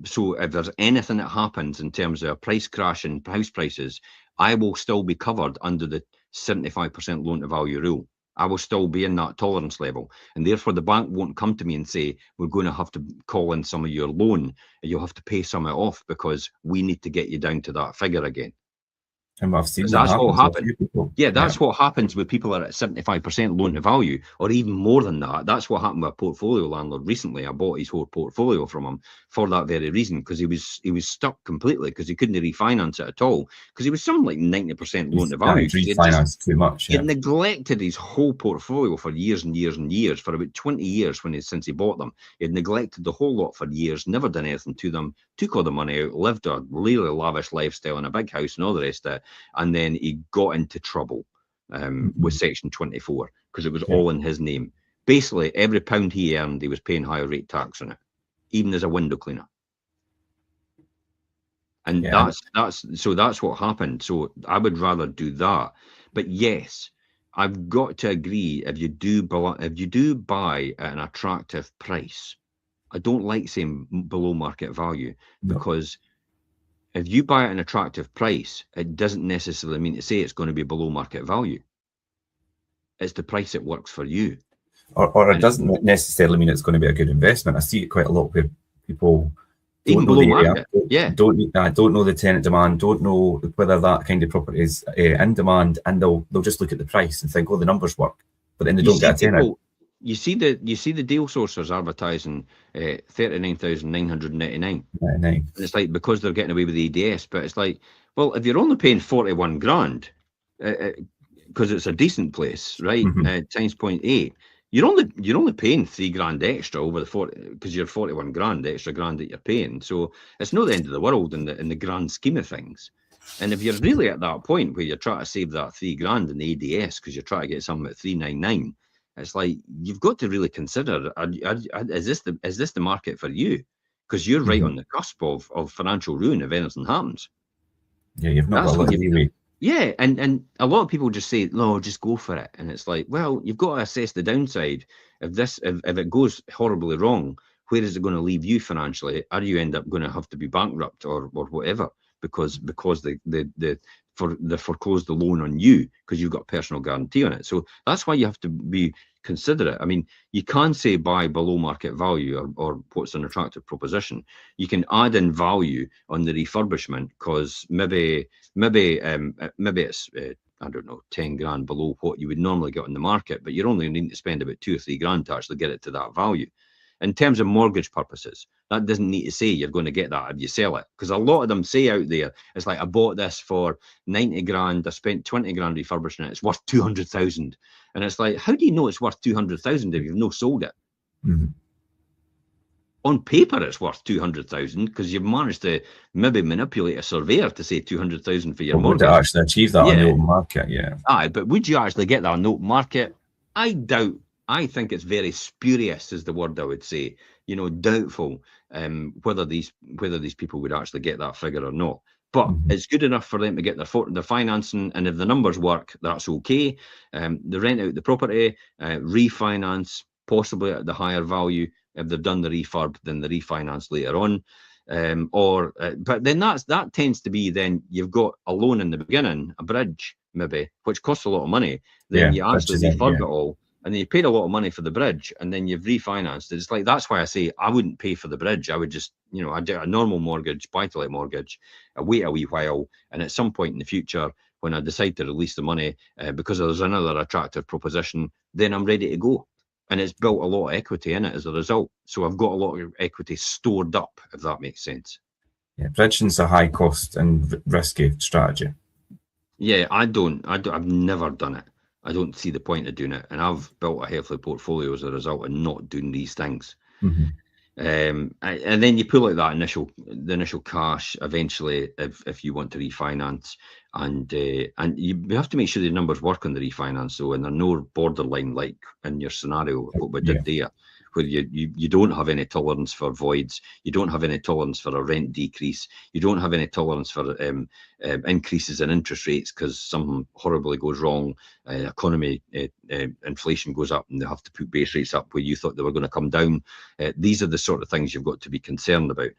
B: So if there's anything that happens in terms of a price crash in house prices, I will still be covered under the 75% loan to value rule. I will still be in that tolerance level. And therefore the bank won't come to me and say, we're going to have to call in some of your loan and you'll have to pay some of it off because we need to get you down to that figure again.
A: And I've seen
B: that's what happens. Yeah, that's what happens with people that are at 75% loan to value, or even more than that. That's what happened with a portfolio landlord recently. I bought his whole portfolio from him for that very reason, because he was stuck completely because he couldn't refinance it at all, because he was something like 90% loan to value.
A: He refinanced too much.
B: He had neglected his whole portfolio for years and years and years, for about 20 years since he bought them. He had neglected the whole lot for years, never done anything to them, took all the money out, lived a really lavish lifestyle in a big house and all the rest of it. and then he got into trouble with Section 24 because it was all in his name. Basically, every pound he earned, he was paying higher rate tax on it, even as a window cleaner. And that's what happened. So I would rather do that. But yes, I've got to agree, if you do buy at an attractive price, I don't like saying below market value, because if you buy at an attractive price, it doesn't necessarily mean to say it's going to be below market value. It's the price that works for you.
A: Or it doesn't necessarily mean it's going to be a good investment. I see it quite a lot where people
B: even below market,
A: don't know the tenant demand, don't know whether that kind of property is in demand, and they'll just look at the price and think, oh, the numbers work, but then they don't get a tenant.
B: You see the deal sourcers advertising 39,999. And it's like, because they're getting away with the EDS, but it's like, well, if you're only paying 41 grand, because it's a decent place, right? Times 0.8. You're only paying 3 grand extra over the 40, because you're 41 grand extra grand that you're paying. So it's not the end of the world in the grand scheme of things. And if you're really at that point where you're trying to save that 3 grand in the ADS because you're trying to get something at 399, it's like, you've got to really consider: is this the market for you? Because you're right on the cusp of financial ruin if anything happens.
A: Yeah, you've not got a lot of leeway.
B: Yeah, and a lot of people just say, no, just go for it. And it's like, well, you've got to assess the downside. If it goes horribly wrong, where is it going to leave you financially? Are you end up going to have to be bankrupt or whatever because they foreclosed the loan on you because you've got a personal guarantee on it? So that's why you have to be considerate. I mean, you can't say buy below market value or what's an attractive proposition. You can add in value on the refurbishment because maybe it's I don't know, 10 grand below what you would normally get on the market, but you're only needing to spend about 2 or 3 grand to actually get it to that value. In terms of mortgage purposes, that doesn't need to say you're going to get that if you sell it, because a lot of them say out there, it's like, I bought this for 90 grand, I spent 20 grand refurbishing it, it's worth 200,000. And it's like, how do you know it's worth 200,000 if you've not sold it? On paper, it's worth 200,000 because you've managed to maybe manipulate a surveyor to say 200,000 for your mortgage.
A: Would it actually achieve that on the open market? Yeah.
B: Aye, but would you actually get that on the open market? I doubt. I think it's very spurious, is the word I would say. You know, doubtful whether these people would actually get that figure or not. But it's good enough for them to get their financing, and if the numbers work, that's okay. They rent out the property, refinance, possibly at the higher value. If they've done the refurb, then the refinance later on. But then that tends to be, then you've got a loan in the beginning, a bridge maybe, which costs a lot of money. Then you actually refurb it all, and then you paid a lot of money for the bridge, and then you've refinanced it. It's like, that's why I say I wouldn't pay for the bridge. I would just, I'd get a normal mortgage, buy-to-let mortgage, I wait a wee while, and at some point in the future, when I decide to release the money because there's another attractive proposition, then I'm ready to go. And it's built a lot of equity in it as a result. So I've got a lot of equity stored up, if that makes sense.
A: Yeah, bridging's a high cost and risky strategy.
B: Yeah, I've never done it. I don't see the point of doing it. And I've built a healthy portfolio as a result of not doing these things. And then you pull out the initial cash eventually if you want to refinance, and you have to make sure the numbers work on the refinance, though, and they're no borderline like in your scenario what we did there, where you don't have any tolerance for voids, you don't have any tolerance for a rent decrease, you don't have any tolerance for increases in interest rates because something horribly goes wrong, economy, inflation goes up and they have to put base rates up where you thought they were going to come down. These are the sort of things you've got to be concerned about.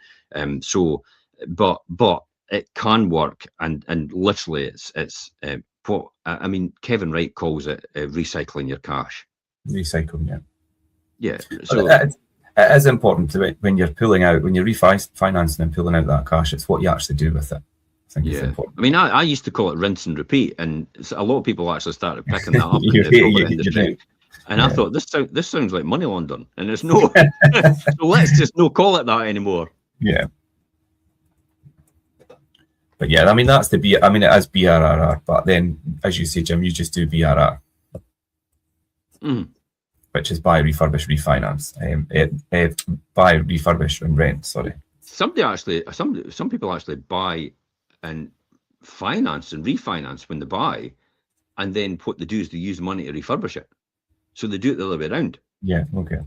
B: But it can work, and literally it's what I mean. Kevin Wright calls it recycling your cash.
A: Recycling, yeah.
B: Yeah, so
A: it is important to, when you're refinancing and pulling out that cash, it's what you actually do with it. I think it's important.
B: I mean, I used to call it rinse and repeat, and a lot of people actually started picking that up in the property industry. And I thought, this sounds like money laundering, and it's no. So let's just no call it that anymore.
A: Yeah. But yeah, I mean, that's it is BRRR, but then, as you say, Jim, you just do BRR. Which is buy, refurbish, refinance. Buy, refurbish, and rent. Sorry.
B: Some people actually buy and finance and refinance when they buy, and then what they do is they use money to refurbish it. So they do it the other way around.
A: Yeah, okay.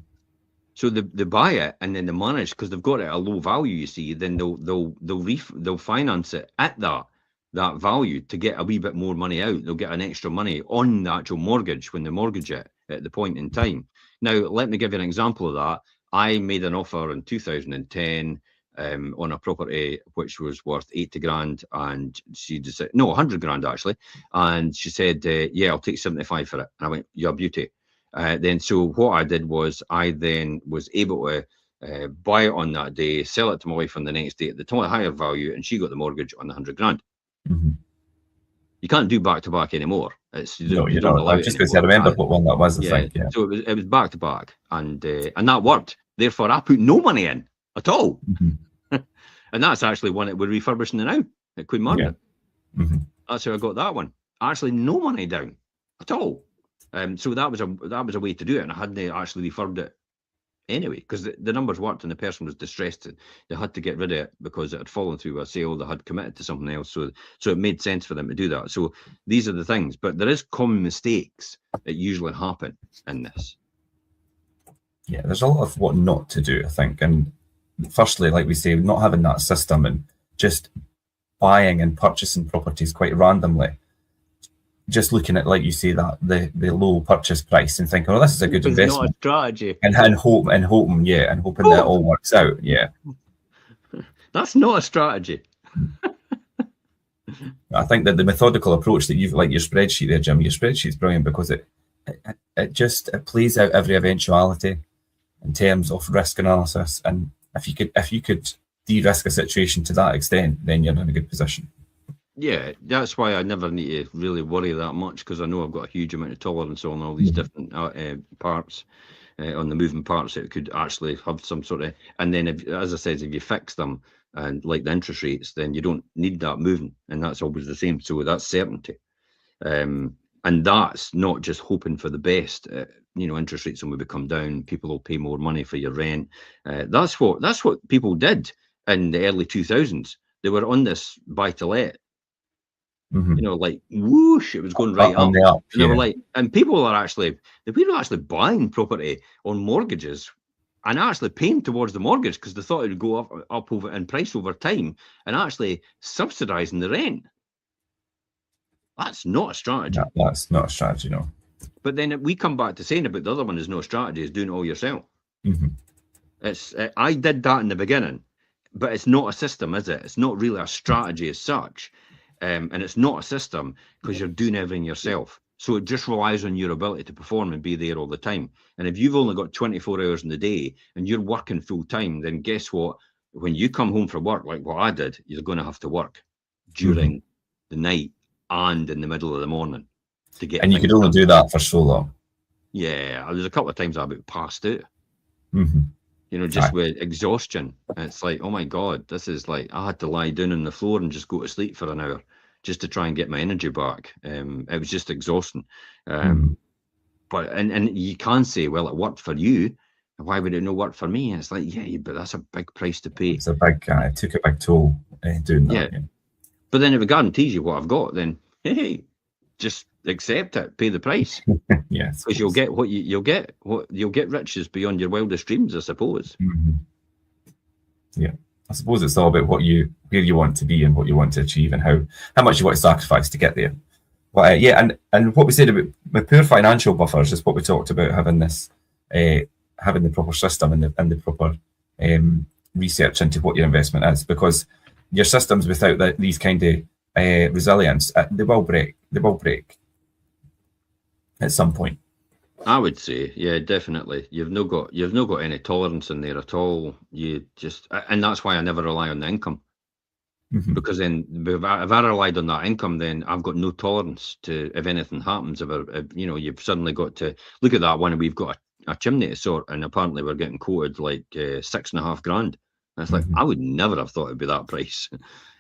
B: So they buy it and then they manage, because they've got it at a low value, you see, then they'll finance it at that value to get a wee bit more money out. They'll get an extra money on the actual mortgage when they mortgage it at the point in time. Now, let me give you an example of that. I made an offer in 2010 on a property which was worth 80 grand, and she decided, no, 100 grand actually, and she said, yeah, I'll take 75 for it. And I went, you're a beauty. Then so what I did was I then was able to buy it on that day, sell it to my wife on the next day at the higher value, and she got the mortgage on the 100 grand.
A: Mm-hmm.
B: You can't do back to back anymore.
A: No, you don't allow. I'm just going to remember what one that was.
B: Yeah. So it was back to back, and that worked. Therefore, I put no money in at all, and that's actually one that we're refurbishing now at Queen Margaret.
A: Yeah. Mm-hmm.
B: That's how I got that one. Actually, no money down at all. So that was a way to do it, and I hadn't actually refurbed it anyway, because the numbers worked and the person was distressed. They had to get rid of it because it had fallen through a sale. They had committed to something else, so it made sense for them to do that. So these are the things, but there is common mistakes that usually happen in this.
A: Yeah, there's a lot of what not to do, I think. And firstly, like we say, not having that system and just buying and purchasing properties quite randomly. Just looking at, like you say, that the low purchase price and thinking, oh, this is a good investment.
B: Not a strategy.
A: And hoping that it all works out. Yeah.
B: That's not a strategy.
A: I think that the methodical approach that you've, like your spreadsheet there, Jim, your spreadsheet's brilliant because it plays out every eventuality in terms of risk analysis. And if you could de-risk a situation to that extent, then you're in a good position.
B: Yeah, that's why I never need to really worry that much, because I know I've got a huge amount of tolerance on all these different parts, on the moving parts that could actually have some sort of. And then, as I said, if you fix them and like the interest rates, then you don't need that moving, and that's always the same. So that's certainty, and that's not just hoping for the best. Interest rates will maybe come down. People will pay more money for your rent. That's what people did in the early 2000s. They were on this buy to let.
A: Mm-hmm.
B: Like whoosh, it was going right up.
A: And
B: they were like, and people are actually buying property on mortgages and actually paying towards the mortgage because they thought it would go up over in price over time, and actually subsidizing the rent. That's not a strategy.
A: No, that's not a strategy, no.
B: But then we come back to saying about the other one is no strategy, is doing it all yourself.
A: Mm-hmm.
B: I did that in the beginning, but it's not a system, is it? It's not really a strategy as such. And it's not a system because you're doing everything yourself. So it just relies on your ability to perform and be there all the time. And if you've only got 24 hours in the day and you're working full time, then guess what? When you come home from work, like what I did, you're going to have to work during the night and in the middle of the morning to get.
A: And you could only do that for so long.
B: Yeah, there's a couple of times I've passed out.
A: Mm-hmm.
B: Just with exhaustion. And it's like, oh my God, this is like, I had to lie down on the floor and just go to sleep for an hour just to try and get my energy back. It was just exhausting. But you can say, well, it worked for you. Why would it not work for me? And it's like, yeah, but that's a big price to pay.
A: It's a big, it took a big toll doing that.
B: Yeah. But then if it guarantees you what I've got, then hey, just accept it, pay the price.
A: Yes,
B: because you'll get what you'll get. What you'll get riches beyond your wildest dreams, I suppose.
A: Mm-hmm. Yeah, I suppose it's all about where you want to be and what you want to achieve and how much you want to sacrifice to get there. But and what we said about with poor financial buffers is what we talked about, having this, having the proper system and the proper research into what your investment is, because your systems without these kind of resilience, they will break at some point.
B: I would say, yeah, definitely. You've not got any tolerance in there at all. You just, and that's why I never rely on the income, because then if I relied on that income, then I've got no tolerance to if anything happens. You've suddenly got to look at that one. We've got a chimney to sort, and apparently we're getting quoted like $6.5 grand. And it's like I would never have thought it'd be that price.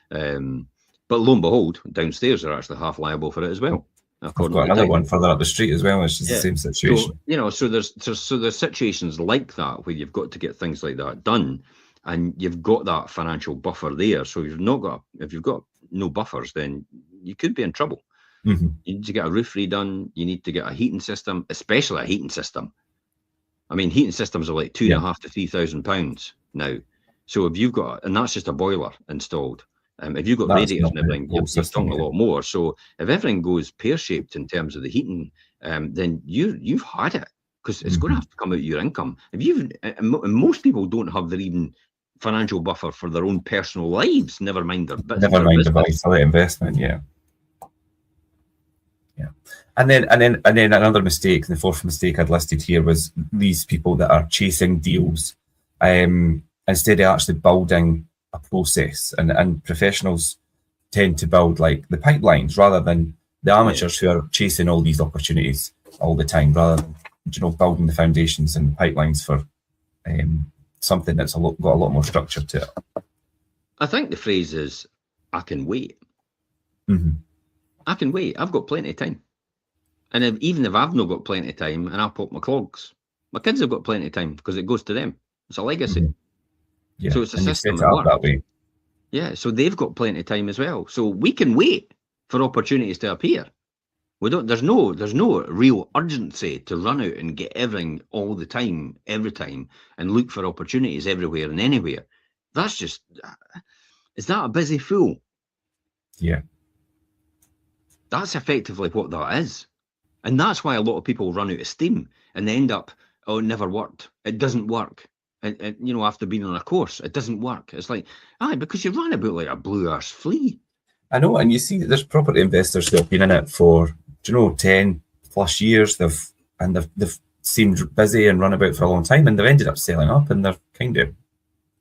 B: But lo and behold, downstairs are actually half liable for it as well.
A: I've got another one further up the street as well. It's just the same situation.
B: So there's situations like that where you've got to get things like that done, and you've got that financial buffer there. So if you've got no buffers, then you could be in trouble.
A: Mm-hmm.
B: You need to get a roof redone. You need to get a heating system, especially a heating system. I mean, heating systems are like £2,500 to £3,000 now. So if you've got, and that's just a boiler installed. If you've got radiators and everything, you're talking a lot more. So if everything goes pear-shaped in terms of the heating, then you've had it, because it's going to have to come out of your income. And most people don't have their even financial buffer for their own personal lives, never mind their business.
A: Never mind the vitality investment, yeah. And then another mistake, the fourth mistake I'd listed here, was these people that are chasing deals instead of actually building a process. And professionals tend to build like the pipelines rather than the amateurs who are chasing all these opportunities all the time, rather than building the foundations and the pipelines for something that's got a lot more structure to it.
B: I think the phrase is, I can wait.
A: Mm-hmm.
B: I can wait. I've got plenty of time. And even if I've not got plenty of time and I pop my clogs, my kids have got plenty of time because it goes to them. It's a legacy.
A: Mm-hmm. Yeah.
B: So it's a system
A: that works that way.
B: Yeah, so they've got plenty of time as well. So we can wait for opportunities to appear. We don't. There's no real urgency to run out and get everything all the time, every time, and look for opportunities everywhere and anywhere. That's just, is that a busy fool?
A: Yeah.
B: That's effectively what that is. And that's why a lot of people run out of steam and they end up, oh, it never worked. It doesn't work. And after being on a course, it doesn't work. It's like, because you run about like a blue-arse flea.
A: I know, and you see that there's property investors that have been in it for, 10 plus years. They've seemed busy and run about for a long time, and they've ended up selling up, and they're kind of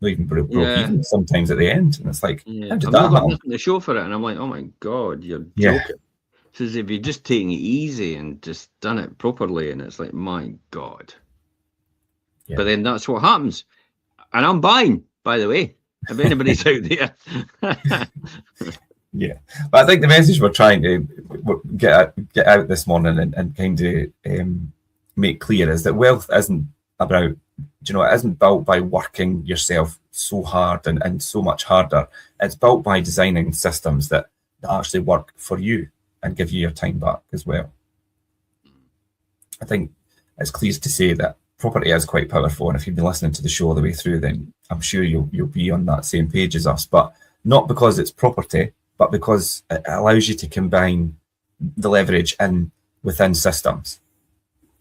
A: not even broke even sometimes at the end. And it's like, how did that happen?
B: I've got the show for it, and I'm like, oh my God, you're joking. It's as if you're just taking it easy and just done it properly, and it's like, my God. Yeah. But then that's what happens. And I'm buying, by the way, if anybody's out there.
A: Yeah. But I think the message we're trying to get out this morning and kind of make clear is that wealth isn't about, it isn't built by working yourself so hard and so much harder. It's built by designing systems that actually work for you and give you your time back as well. I think it's clear to say that property is quite powerful, and if you've been listening to the show all the way through, then I'm sure you'll be on that same page as us. But not because it's property, but because it allows you to combine the leverage within systems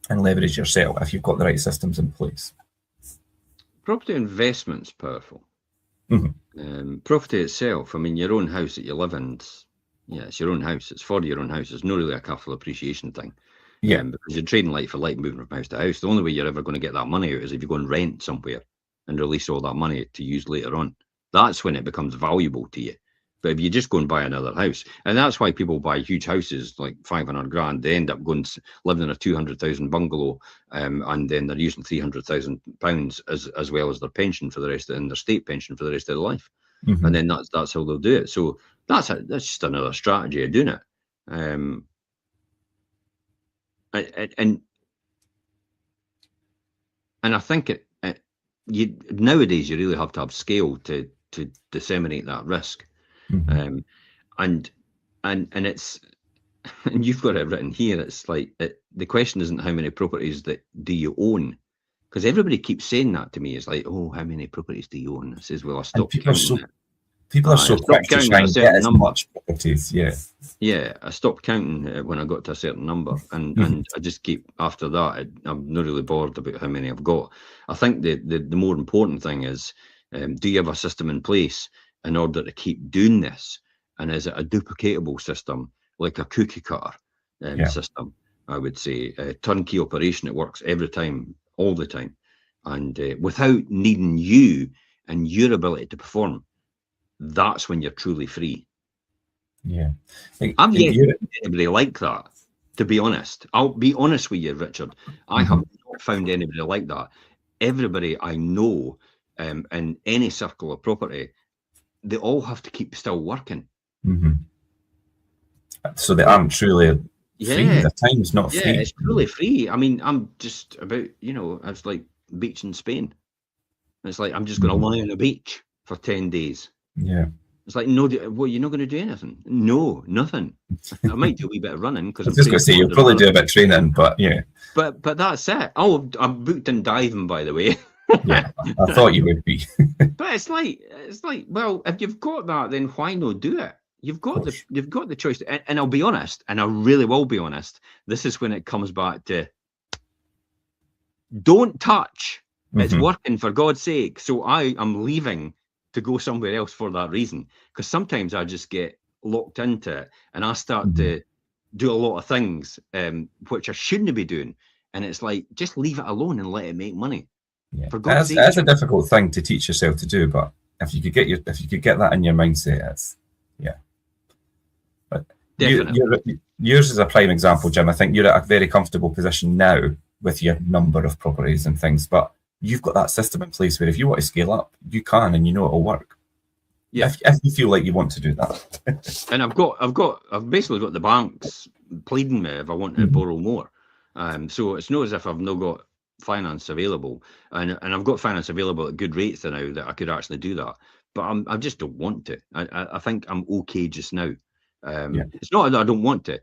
A: and leverage yourself if you've got the right systems in place.
B: Property investment's powerful.
A: Mm-hmm.
B: Property itself, your own house that you live in, it's your own house. It's for your own house. It's not really a capital appreciation thing.
A: Yeah,
B: because you're trading light for light, moving from house to house. The only way you're ever going to get that money out is if you go and rent somewhere and release all that money to use later on. That's when it becomes valuable to you. But if you just go and buy another house, and that's why people buy huge houses like 500 grand, they end up going living in a 200,000 bungalow, and then they're using £300,000 as well as their pension for the rest and their state pension for the rest of their life. Mm-hmm. And then that's how they'll do it. So that's just another strategy of doing it. And I think nowadays you really have to have scale to disseminate that risk.
A: Mm-hmm.
B: And it's, and you've got it written here. It's like the question isn't how many properties do you own, because everybody keeps saying that to me. It's like, oh, how many properties do you own? I says, well, I stopped counting it.
A: People are so quick to try and get as much properties. Yeah,
B: I stopped counting when I got to a certain number, and I just keep after that. I'm not really bothered about how many I've got. I think the more important thing is, do you have a system in place in order to keep doing this, and is it a duplicatable system, like a cookie cutter system? I would say turnkey operation. It works every time, all the time, and without needing you and your ability to perform. That's when you're truly free.
A: Yeah.
B: I've yet to meet anybody like that, to be honest. I'll be honest with you, Richard. I have not found anybody like that. Everybody I know in any circle of property, they all have to keep still working.
A: Mm-hmm. So they aren't truly free. The time's not free.
B: Yeah, it's truly free. I'm just about, it's like beach in Spain. It's like I'm just going to lie on a beach for 10 days.
A: Yeah.
B: It's like, no, what, you're not going to do anything? No, nothing. I might do a wee bit of running because
A: I was just going to say, you'll probably do a bit of training, but yeah.
B: But that's it. Oh, I'm booked in diving, by the way.
A: Yeah, I thought you would be.
B: But it's like, well, if you've got that, then why not do it? You've got the choice. And I'll be honest, and I really will be honest. This is when it comes back to don't touch. It's working, for God's sake. So I am leaving to go somewhere else for that reason. Because sometimes I just get locked into it and I start to do a lot of things which I shouldn't be doing. And it's like, just leave it alone and let it make money.
A: Yeah, that's a difficult thing to teach yourself to do. But if you could get that in your mindset, it's But yours is a prime example, Jim. I think you're at a very comfortable position now with your number of properties and things, but you've got that system in place where if you want to scale up, you can, and you know it'll work. Yeah, if you feel like you want to do that.
B: And I've basically got the banks pleading me if I want to borrow more. So it's not as if I've not got finance available, and I've got finance available at good rates now that I could actually do that. But I just don't want to. I think I'm okay just now. It's not that I don't want to;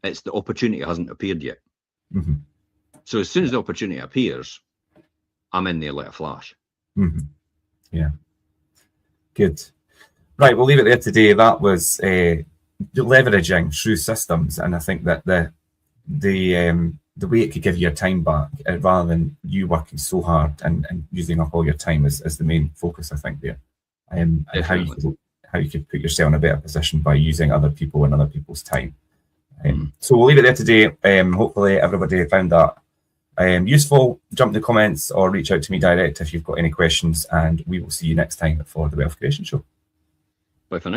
B: it's the opportunity hasn't appeared yet. So as soon as the opportunity appears, I'm in there like a flash.
A: Yeah, good. Right, we'll leave it there today. That was leveraging through systems, and I think that the way it could give you your time back, rather than you working so hard and using up all your time, is the main focus, I think, there. And how you could put yourself in a better position by using other people and other people's time. So we'll leave it there today. Hopefully everybody found that useful. Jump in the comments or reach out to me direct if you've got any questions, and we will see you next time for the Wealth Creation Show.
B: Bye for now.